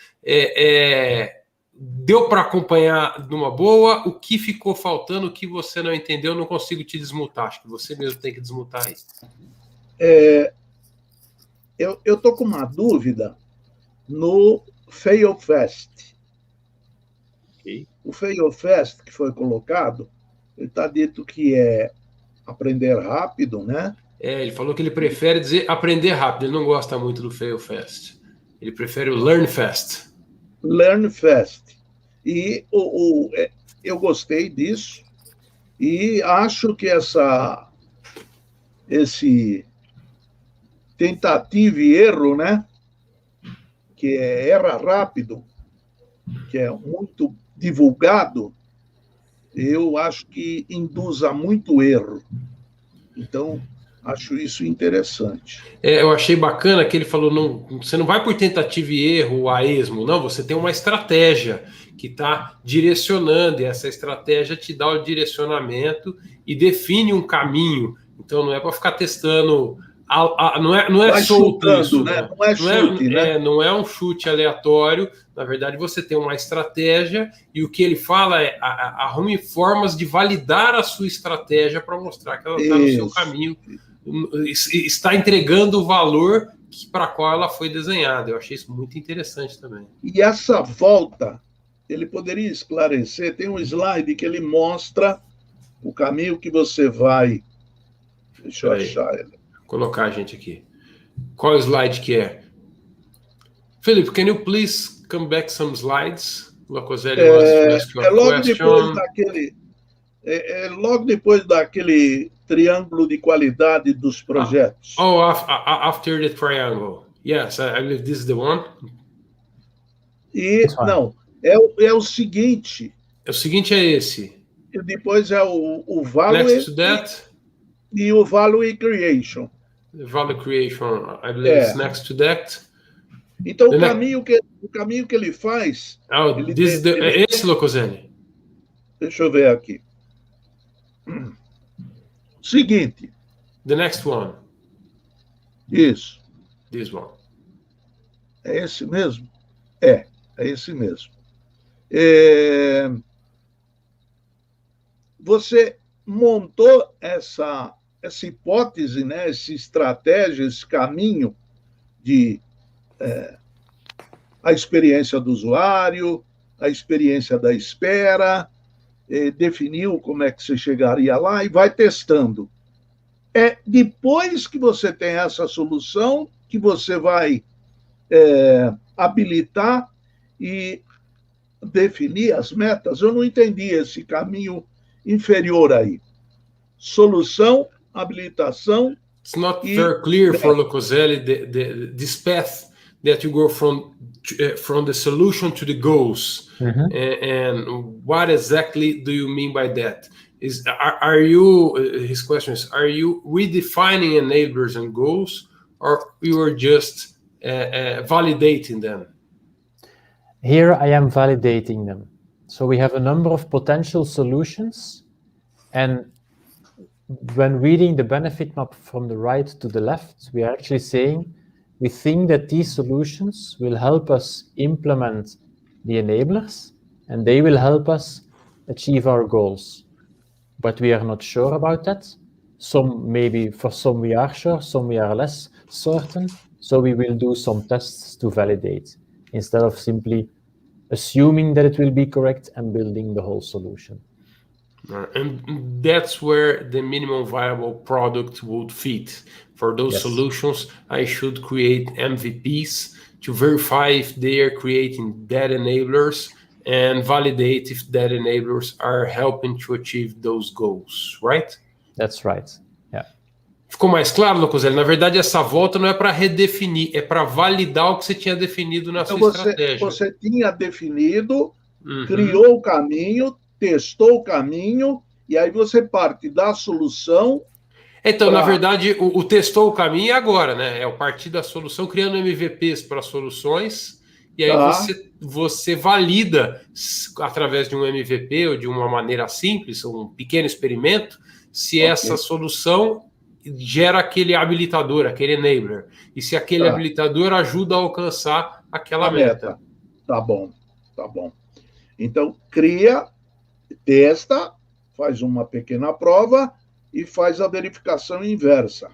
Deu para acompanhar numa boa? O que ficou faltando, o que você não entendeu, eu não consigo te desmutar, acho que você mesmo tem que desmutar aí. Eu estou com uma dúvida no fail fast. Okay. O fail fast que foi colocado, ele está dito que é aprender rápido, né? Ele falou que ele prefere dizer aprender rápido, ele não gosta muito do fail fast. Ele prefere o learn fast. Learn fast. E eu gostei disso e acho que esse tentativa e erro, né? Que é erra rápido, que é muito divulgado, eu acho que induz a muito erro. Então, acho isso interessante. Eu achei bacana que ele falou, você não vai por tentativa e erro a esmo, não, você tem uma estratégia que está direcionando, e essa estratégia te dá o direcionamento e define um caminho. Então, não é para ficar testando, não é solto isso, né? Não é chute, né? Não é um chute aleatório, na verdade você tem uma estratégia e o que ele fala é arrume formas de validar a sua estratégia para mostrar que ela está no seu caminho, está entregando o valor para qual ela foi desenhada. Eu achei isso muito interessante também. E essa volta, ele poderia esclarecer, tem um slide que ele mostra o caminho que você vai... Deixa eu achar ele. Colocar a gente aqui. Qual slide que é? Philip, can you please come back some slides? Locoselli wants to ask you a question. Logo depois daquele triângulo de qualidade dos projetos. After the triangle. Yes, I believe this is the one. E, não, é o seguinte. O seguinte é esse. E depois é o value... Next to that. E o value creation. The value creation, I believe it's next to that. Então, o caminho que ele faz... Esse, Locoselli? Deixa eu ver aqui. Seguinte. The next one. Isso. This one. É esse mesmo? É esse mesmo. Você montou essa hipótese, né, essa estratégia, esse caminho de a experiência do usuário, a experiência da espera, definiu como é que você chegaria lá e vai testando. Depois que você tem essa solução, que você vai habilitar e definir as metas. Eu não entendi esse caminho inferior aí. Solução, habilitação. It's not very clear for Locoselli this path that you go from the solution to the goals. And what exactly do you mean by that? Are you, his question is, are you redefining enablers and goals, or you are just validating them? Here I am validating them. So we have a number of potential solutions, and when reading the benefit map from the right to the left, we are actually saying we think that these solutions will help us implement the enablers, and they will help us achieve our goals. But we are not sure about that. For some we are sure, some we are less certain. So we will do some tests to validate, instead of simply assuming that it will be correct and building the whole solution. And that's where the minimum viable product would fit. For those solutions, I should create MVPs to verify if they are creating that enablers and validate if that enablers are helping to achieve those goals, right? That's right, yeah. Ficou mais claro, Locoselli? Na verdade, essa volta não é para redefinir, é para validar o que você tinha definido na sua estratégia. Você tinha definido, criou o caminho, testou o caminho E aí você parte da solução. Então, na verdade, o testou o caminho agora, né? É o partir da solução, criando MVPs para soluções, e aí você valida, através de um MVP ou de uma maneira simples, um pequeno experimento, se essa solução gera aquele habilitador, aquele enabler, e se aquele habilitador ajuda a alcançar aquela meta. Tá bom. Então, cria, testa, faz uma pequena prova e faz a verificação inversa.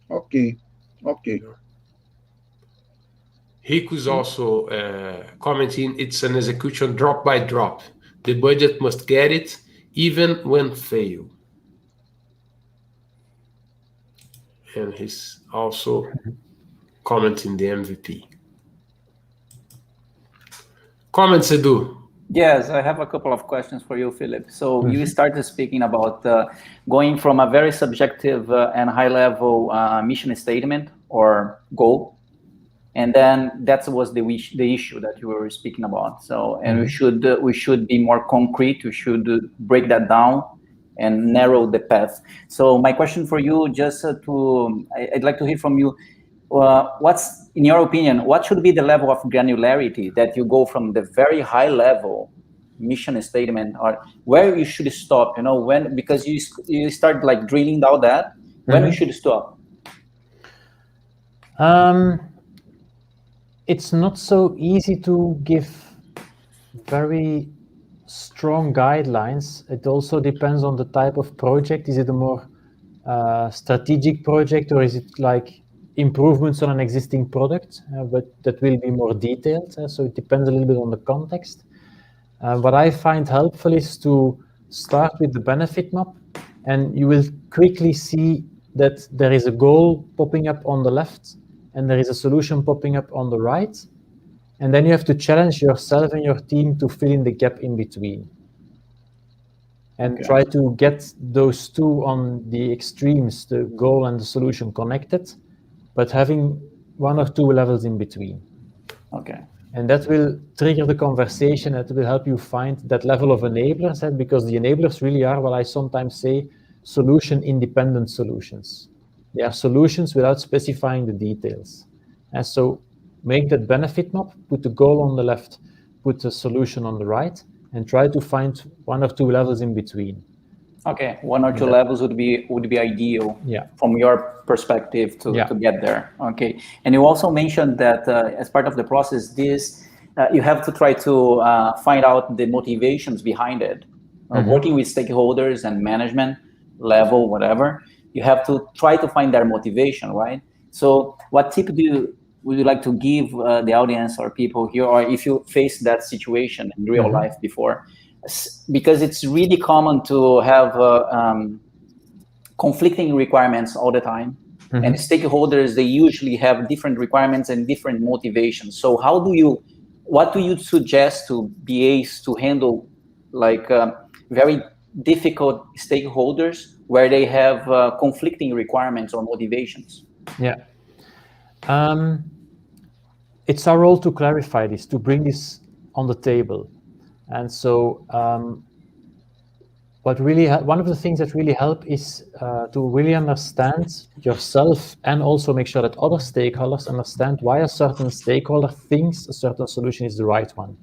Ok. Rico is also commenting, it's an execution drop by drop. The budget must get it, even when fail. And he's also commenting the MVP. Comments, Edu? Yes, I have a couple of questions for you, Philip. So you started speaking about going from a very subjective and high-level mission statement or goal, and then that was the issue that you were speaking about. So, and we should be more concrete. We should break that down and narrow the path. So my question for you, I'd like to hear from you. What's, in your opinion, what should be the level of granularity that you go from the very high level mission statement, or where you should stop, when, because you start like drilling down that, when you should stop? It's not so easy to give very strong guidelines. It also depends on the type of project. Is it a more strategic project, or is it like improvements on an existing product, but that will be more detailed. So it depends a little bit on the context. What I find helpful is to start with the benefit map, and you will quickly see that there is a goal popping up on the left, and there is a solution popping up on the right. And then you have to challenge yourself and your team to fill in the gap in between. And try to get those two on the extremes, the goal and the solution, connected, but having one or two levels in between. Okay. And that will trigger the conversation. That will help you find that level of enablers, because the enablers really are what I sometimes say, solution-independent solutions. They are solutions without specifying the details. And so make that benefit map, put the goal on the left, put the solution on the right, and try to find one or two levels in between. Okay, one or two levels would be ideal from your perspective to get there. Okay, and you also mentioned that as part of the process, you have to try to find out the motivations behind it. Working with stakeholders and management level, whatever, you have to try to find their motivation, right? So what tip would you like to give the audience or people here, or if you face that situation in real life before? Because it's really common to have conflicting requirements all the time. And stakeholders, they usually have different requirements and different motivations. So what do you suggest to BAs to handle like very difficult stakeholders where they have conflicting requirements or motivations? Yeah. It's our role to clarify this, to bring this on the table. And so one of the things that really help is to really understand yourself, and also make sure that other stakeholders understand why a certain stakeholder thinks a certain solution is the right one.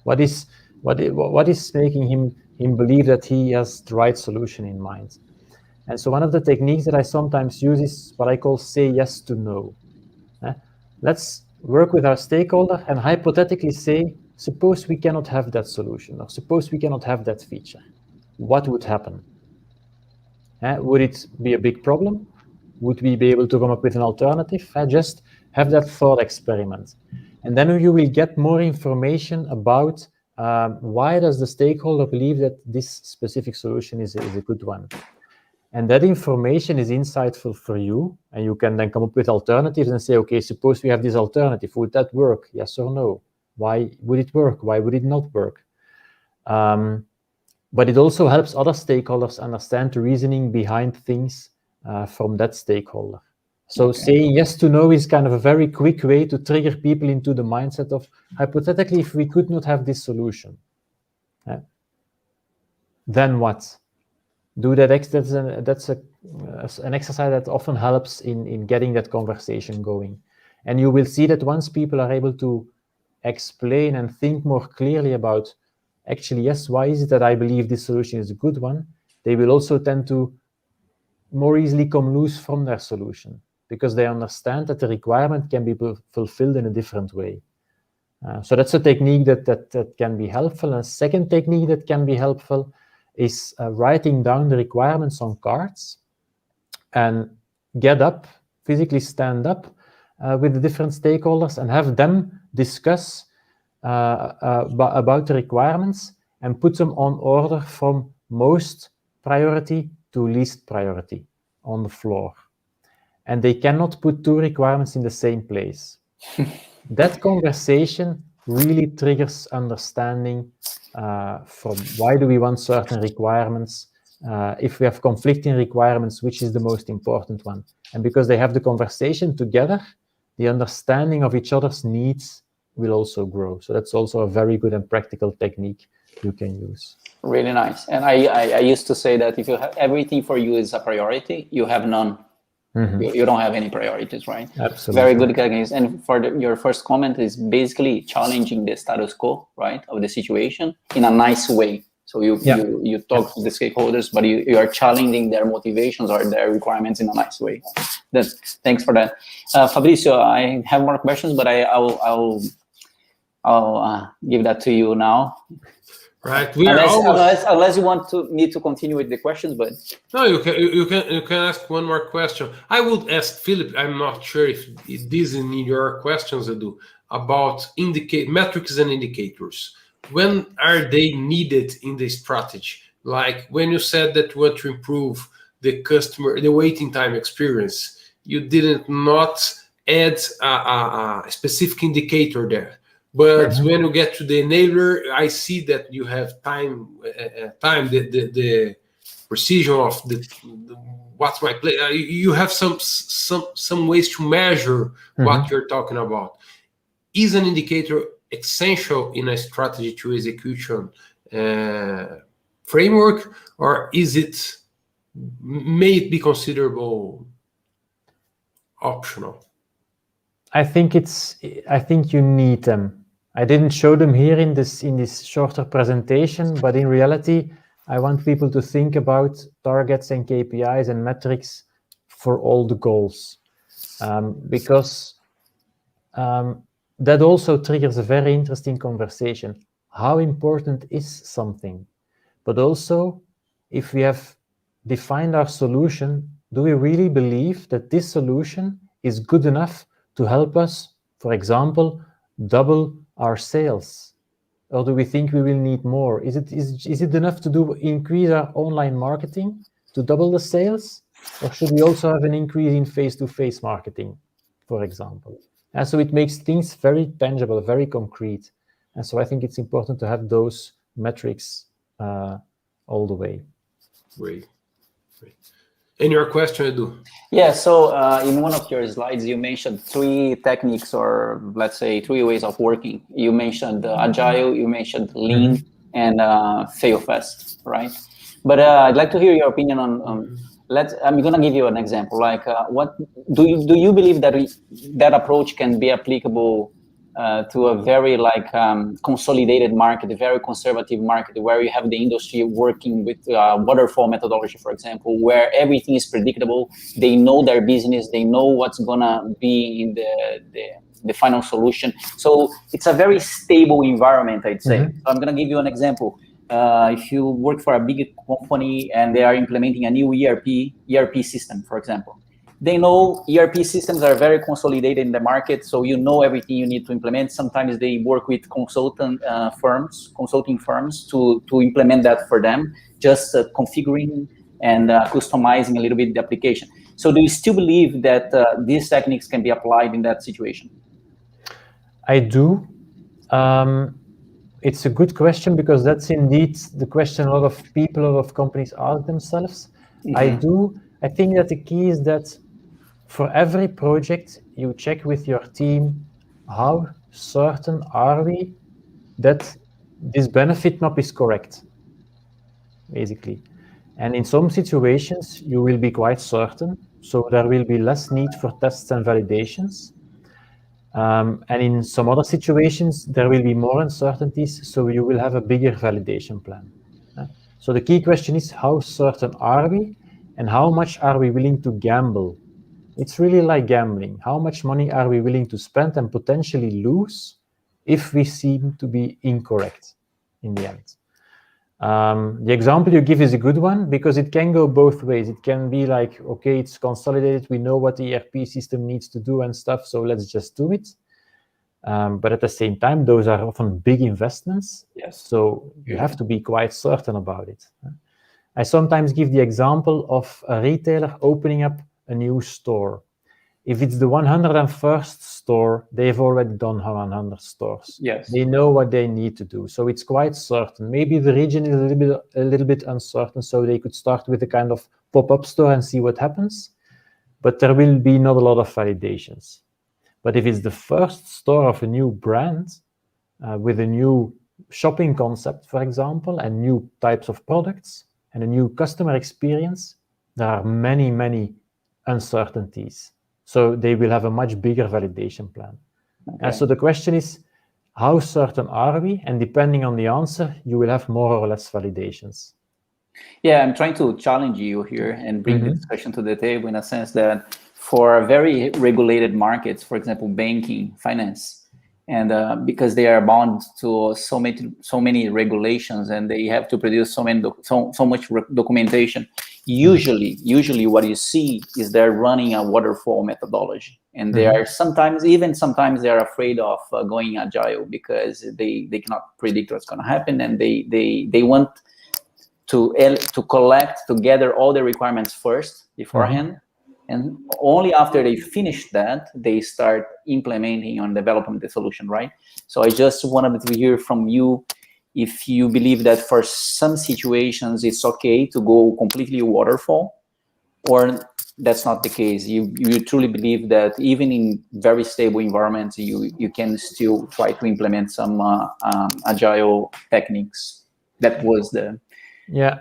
What is making him believe that he has the right solution in mind? And so one of the techniques that I sometimes use is what I call say yes to no. Let's work with our stakeholder and hypothetically say, suppose we cannot have that solution, or suppose we cannot have that feature. What would happen? Would it be a big problem? Would we be able to come up with an alternative? Just have that thought experiment. And then you will get more information about why does the stakeholder believe that this specific solution is a good one. And that information is insightful for you, and you can then come up with alternatives and say, okay, suppose we have this alternative, would that work? Yes or no? Why would it work? Why would it not work? But it also helps other stakeholders understand the reasoning behind things from that stakeholder. So saying yes to no is kind of a very quick way to trigger people into the mindset of, hypothetically, if we could not have this solution, then what? do that. That's an exercise that often helps in getting that conversation going. And you will see that once people are able to explain and think more clearly about, actually, yes, why is it that I believe this solution is a good one, they will also tend to more easily come loose from their solution, because they understand that the requirement can be fulfilled in a different way. So that's a technique that can be helpful. And a second technique that can be helpful is writing down the requirements on cards and get up, physically stand up with the different stakeholders and have them discuss about the requirements and put them on order from most priority to least priority on the floor. And they cannot put two requirements in the same place. That conversation really triggers understanding from why do we want certain requirements, if we have conflicting requirements, which is the most important one. And because they have the conversation together, the understanding of each other's needs will also grow. So that's also a very good and practical technique you can use. Really nice. And I used to say that if you have everything for you is a priority, you have none. Mm-hmm. You don't have any priorities, right? Absolutely. Very good techniques. And for your first comment is basically challenging the status quo, right, of the situation in a nice way. So you talk to the stakeholders, but you are challenging their motivations or their requirements in a nice way. Thanks for that. Fabrizio, I have more questions, but I'll give that to you now. Right. Unless you want me to continue with the questions, but no, you can ask one more question. I would ask Philip. I'm not sure if this is in your questions, Edu, about metrics and indicators. When are they needed in the strategy? Like when you said that you want to improve the waiting time experience, you did not add a specific indicator there. But when you get to the enabler, I see that you have the precision of what's my play. You have some ways to measure what you're talking about. Is an indicator essential in a strategy to execution framework, or may it be considerable optional? I think you need them. I didn't show them here in this shorter presentation, but in reality, I want people to think about targets and KPIs and metrics for all the goals, because that also triggers a very interesting conversation. How important is something? But also, if we have defined our solution, do we really believe that this solution is good enough to help us, for example, double our sales? Or do we think we will need more? Is it enough to increase our online marketing to double the sales? Or should we also have an increase in face-to-face marketing, for example? And so it makes things very tangible, very concrete. And so I think it's important to have those metrics all the way. Great. And your question, Edu? Yeah, so in one of your slides, you mentioned 3 techniques, or let's say 3 ways of working. You mentioned Agile, you mentioned Lean, and Fail Fast, right? But I'd like to hear your opinion on I'm going to give you an example. Like, what do you believe that approach can be applicable to a very consolidated market, a very conservative market, where you have the industry working with waterfall methodology, for example, where everything is predictable. They know their business, they know what's gonna be in the final solution. So it's a very stable environment, I'd say. So I'm gonna give you an example. If you work for a big company and they are implementing a new ERP system, for example, they know ERP systems are very consolidated in the market, so you know everything you need to implement. Sometimes they work with consulting firms to implement that for them, just configuring and customizing a little bit the application. So do you still believe that these techniques can be applied in that situation? I do. It's a good question, because that's indeed the question a lot of people, a lot of companies ask themselves. I do. I think that the key is that for every project, you check with your team, how certain are we that this benefit map is correct, basically. And in some situations, you will be quite certain, so there will be less need for tests and validations. And in some other situations, there will be more uncertainties, so you will have a bigger validation plan. So the key question is, how certain are we, and how much are we willing to gamble? It's really like gambling. How much money are we willing to spend and potentially lose if we seem to be incorrect in the end? The example you give is a good one because it can go both ways. It can be like, okay, it's consolidated. We know what the ERP system needs to do and stuff, so let's just do it. But at the same time, those are often big investments. Yes. So you have to be quite certain about it. I sometimes give the example of a retailer opening up a new store. If it's the 101st store, they've already done 100 stores. Yes. They know what they need to do. So it's quite certain. Maybe the region is a little bit uncertain, so they could start with a kind of pop-up store and see what happens. But there will be not a lot of validations. But if it's the first store of a new brand with a new shopping concept, for example, and new types of products and a new customer experience, there are many, many uncertainties. So they will have a much bigger validation plan. Okay. So the question is, how certain are we? And depending on the answer, you will have more or less validations. Yeah, I'm trying to challenge you here and bring the discussion to the table in a sense that for very regulated markets, for example, banking, finance, and because they are bound to so many regulations and they have to produce so much documentation, usually what you see is they're running a waterfall methodology, and they are sometimes they are afraid of going agile because they cannot predict what's going to happen, and they want to gather all the requirements first beforehand. And only after they finish that, they start implementing and developing the solution, right? So I just wanted to hear from you if you believe that for some situations it's okay to go completely waterfall, or that's not the case. You truly believe that even in very stable environments, you can still try to implement some agile techniques. That was the... Yeah.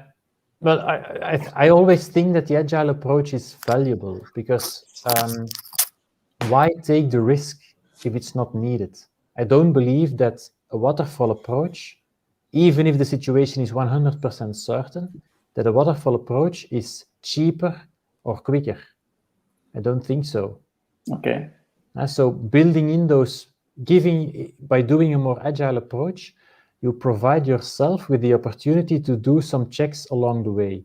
But I always think that the agile approach is valuable because why take the risk if it's not needed? I don't believe that a waterfall approach, even if the situation is 100% certain, that a waterfall approach is cheaper or quicker. I don't think so. Okay. So building in those, by doing a more agile approach, you provide yourself with the opportunity to do some checks along the way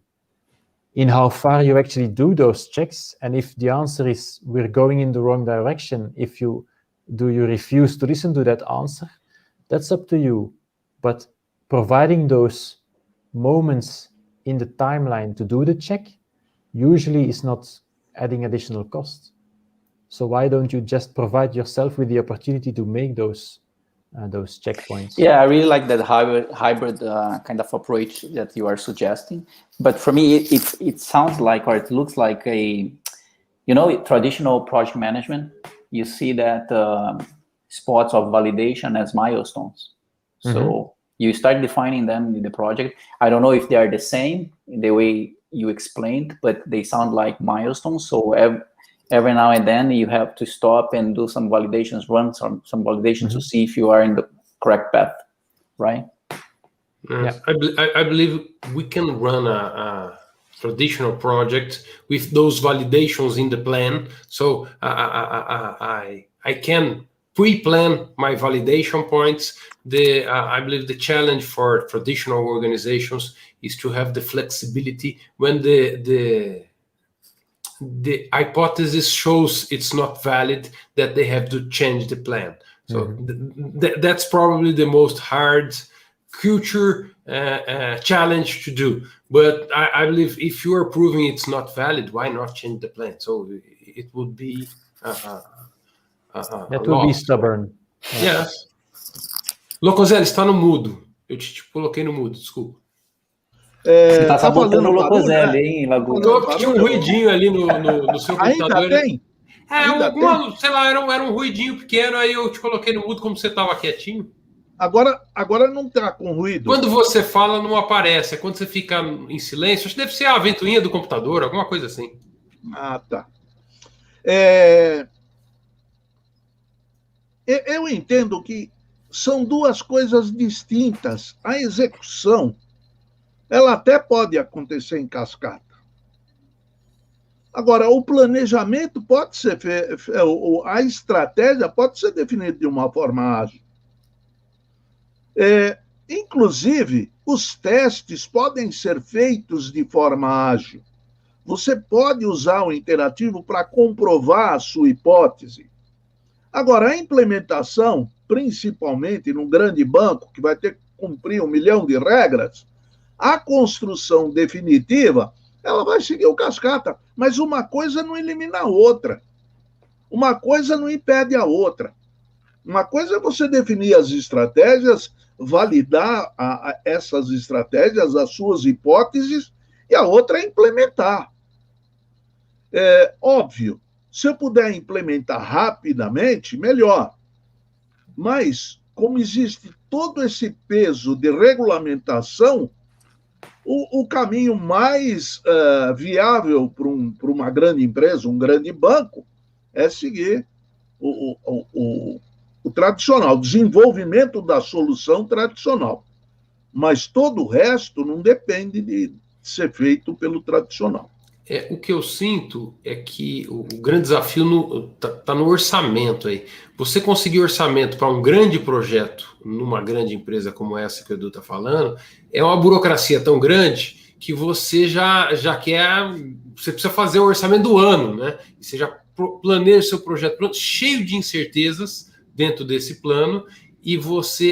in how far you actually do those checks. And if the answer is we're going in the wrong direction, you refuse to listen to that answer, that's up to you. But providing those moments in the timeline to do the check usually is not adding additional cost. So why don't you just provide yourself with the opportunity to make those checkpoints? Yeah, I really like that hybrid kind of approach that you are suggesting. But for me, it sounds like, or it looks like a, traditional project management. You see that spots of validation as milestones. So you start defining them in the project. I don't know if they are the same in the way you explained, but they sound like milestones. So every now and then you have to stop and do some validations, run some validations to see if you are in the correct path, right? Yeah. I believe we can run a traditional project with those validations in the plan. So I can pre-plan my validation points. I believe the challenge for traditional organizations is to have the flexibility when the hypothesis shows it's not valid, that they have to change the plan. So that's probably the most hard culture challenge to do. But I believe if you are proving it's not valid, why not change the plan? So it would be that would be stubborn. Yes. Locoselli, está no mudo. Eu te coloquei no mudo, desculpa. Você tá sabotando o Locoselli, hein, Lagoa? Tinha um ruidinho ali no seu computador. Ainda tem? Sei lá, era um ruidinho pequeno, aí eu te coloquei no mudo como você estava quietinho. Agora não está com ruído. Quando você fala, não aparece. É quando você fica em silêncio. Acho que deve ser a ventoinha do computador, alguma coisa assim. Ah, tá. Eu entendo que são duas coisas distintas. A execução, ela até pode acontecer em cascata. Agora, o planejamento pode ser a estratégia pode ser definida de uma forma ágil. Inclusive, os testes podem ser feitos de forma ágil. Você pode usar o interativo para comprovar a sua hipótese. Agora, a implementação, principalmente num grande banco, que vai ter que cumprir 1 milhão de regras, a construção definitiva, ela vai seguir o cascata, mas uma coisa não elimina a outra. Uma coisa não impede a outra. Uma coisa é você definir as estratégias, validar essas estratégias, as suas hipóteses, e a outra é implementar. Óbvio, se eu puder implementar rapidamente, melhor. Mas, como existe todo esse peso de regulamentação, o caminho mais viável para uma grande empresa, um grande banco, é seguir o tradicional, o desenvolvimento da solução tradicional. Mas todo o resto não depende de ser feito pelo tradicional. O que eu sinto é que o grande desafio está no orçamento aí. Você conseguir orçamento para um grande projeto numa grande empresa como essa que o Edu está falando, é uma burocracia tão grande que você já quer... Você precisa fazer o orçamento do ano, né? E você já planeja o seu projeto cheio de incertezas dentro desse plano, e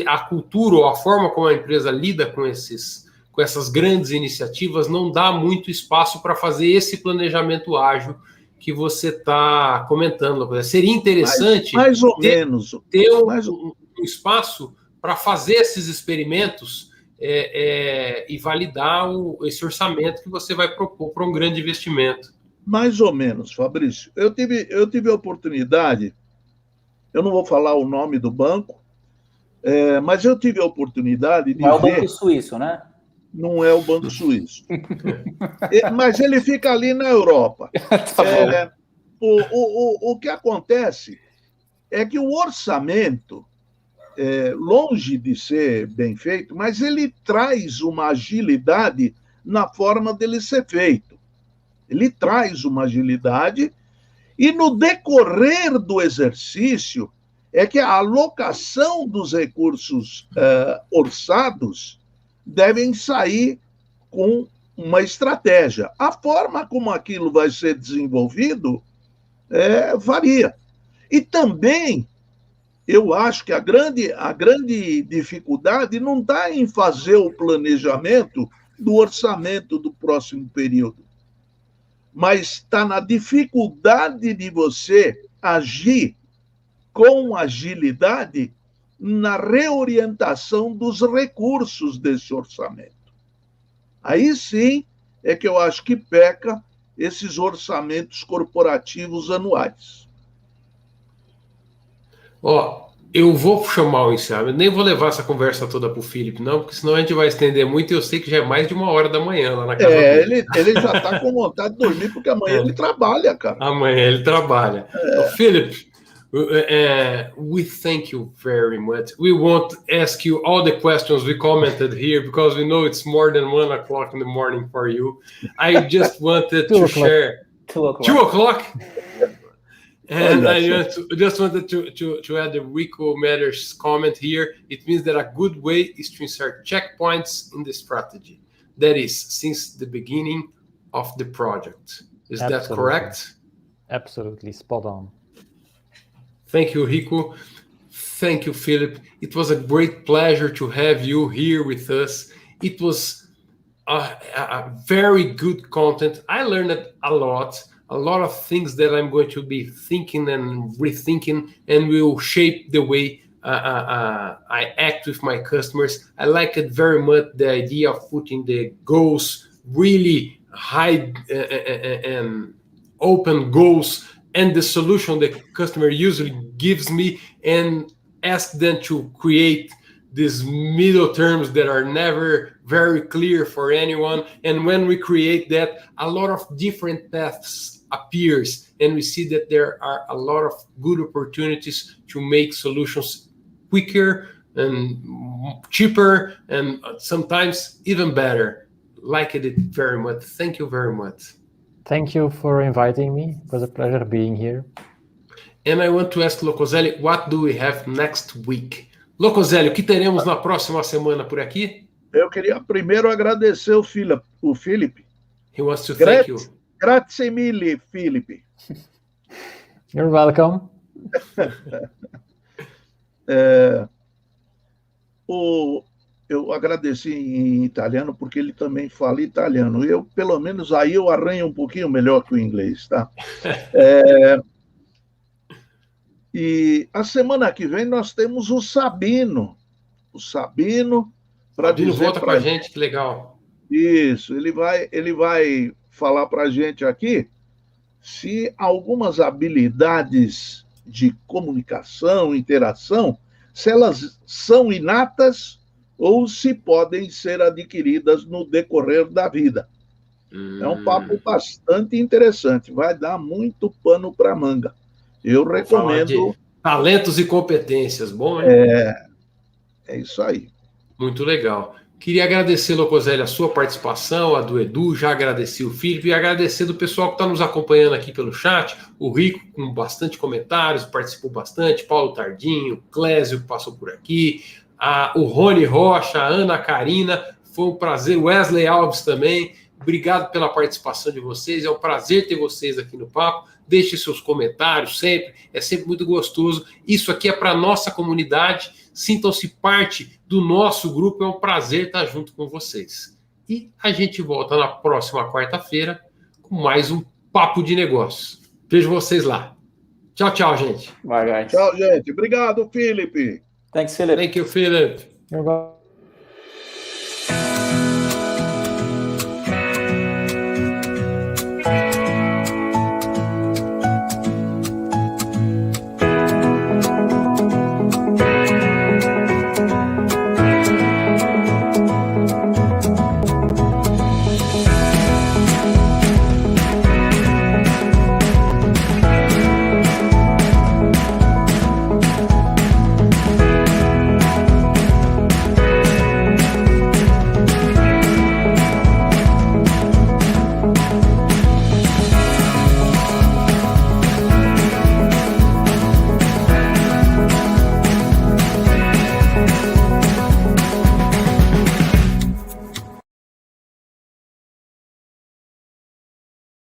a cultura ou a forma como a empresa lida com essas grandes iniciativas não dá muito espaço para fazer esse planejamento ágil que você está comentando. Seria interessante mais ou menos ter um espaço para fazer esses experimentos e validar esse orçamento que você vai propor para um grande investimento. Mais ou menos, Fabrício. Eu tive a oportunidade, eu não vou falar o nome do banco, mas eu tive a oportunidade de ver... Não é o Banco Suíço, né? Não é o Banco Suíço. Mas ele fica ali na Europa. Tá bom. O que acontece é que o orçamento, longe de ser bem feito, mas ele traz uma agilidade na forma dele ser feito. Ele traz uma agilidade e, no decorrer do exercício, é que a alocação dos recursos orçados devem sair com uma estratégia. A forma como aquilo vai ser desenvolvido varia. E também, eu acho que a grande dificuldade não está em fazer o planejamento do orçamento do próximo período, mas está na dificuldade de você agir com agilidade na reorientação dos recursos desse orçamento. Aí sim é que eu acho que peca esses orçamentos corporativos anuais. Eu vou chamar o encerramento, nem vou levar essa conversa toda para o Felipe, não, porque senão a gente vai estender muito e eu sei que já é mais de 1h da manhã lá na casa dele. Ele já está com vontade de dormir, porque amanhã ele trabalha, cara. Amanhã ele trabalha. Felipe, we thank you very much. We won't ask you all the questions we commented here because we know it's more than 1:00 in the morning for you. I just wanted to share 2:00. And I just wanted to add the Rico Matters comment here. It means that a good way is to insert checkpoints in the strategy. That is, since the beginning of the project. Is that correct? Absolutely, spot on. Thank you, Rico. Thank you, Philip. It was a great pleasure to have you here with us. It was a very good content. I learned a lot of things that I'm going to be thinking and rethinking and will shape the way I act with my customers. I like it very much, the idea of putting the goals really high and open goals and the solution the customer usually gives me, and ask them to create these middle terms that are never very clear for anyone. And when we create that, a lot of different paths appears, and we see that there are a lot of good opportunities to make solutions quicker and cheaper, and sometimes even better. Liked it very much. Thank you very much. Thank you for inviting me. It was a pleasure being here. And I want to ask Locoselli, what do we have next week? Locoselli, o que teremos na próxima semana por aqui? Eu queria primeiro agradecer o Felipe. He wants to thank you. Grazie mille, Felipe. You're welcome. Eu agradeci em italiano porque ele também fala italiano. Eu, pelo menos, aí eu arranho um pouquinho melhor que o inglês, tá? E a semana que vem nós temos o Sabino. O Sabino para dizer volta com a gente, que legal. Isso, ele vai falar para a gente aqui se algumas habilidades de comunicação, interação, se elas são inatas ou se podem ser adquiridas no decorrer da vida. É um papo bastante interessante, vai dar muito pano para manga. Eu recomendo. Talentos e competências, bom, hein? É isso aí. Muito legal. Queria agradecer, Locoselli, a sua participação, a do Edu, já agradeci o Felipe e agradecer do pessoal que está nos acompanhando aqui pelo chat, o Rico com bastante comentários, participou bastante, Paulo Tardinho, Clésio que passou por aqui, o Rony Rocha, a Ana Karina, foi um prazer, Wesley Alves também, obrigado pela participação de vocês, é um prazer ter vocês aqui no Papo, deixe seus comentários sempre, é sempre muito gostoso, isso aqui é para a nossa comunidade, sintam-se parte do nosso grupo, é um prazer estar junto com vocês. E a gente volta na próxima quarta-feira com mais um Papo de Negócios. Vejo vocês lá. Tchau, tchau, gente. Bye, guys. Tchau, gente. Obrigado, Felipe. Thanks, Philip. Thank you, Philip. You're welcome.